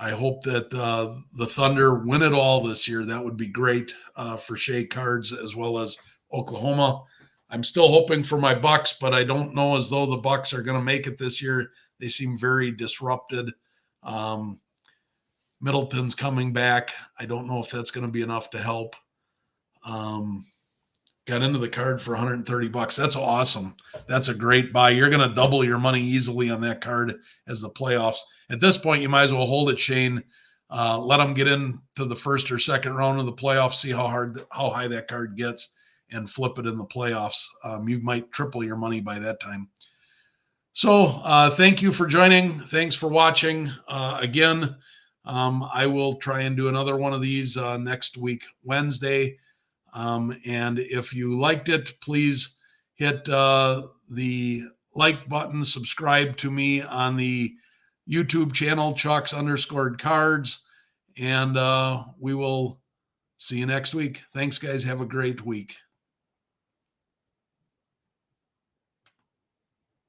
I hope that the Thunder win it all this year. That would be great for Shea cards as well as Oklahoma. I'm still hoping for my Bucks, but I don't know as though the Bucks are going to make it this year. They seem very disrupted. Middleton's coming back. I don't know if that's going to be enough to help. Got into the card for $130. That's awesome. That's a great buy. You're going to double your money easily on that card as the playoffs. At this point, you might as well hold it, Shane. Let them get into the first or second round of the playoffs, see how high that card gets, and flip it in the playoffs. You might triple your money by that time. So thank you for joining. Thanks for watching. Again, I will try and do another one of these next week, Wednesday. And if you liked it, please hit the like button, subscribe to me on the YouTube channel, Chucks_cards, and we will see you next week. Thanks, guys. Have a great week.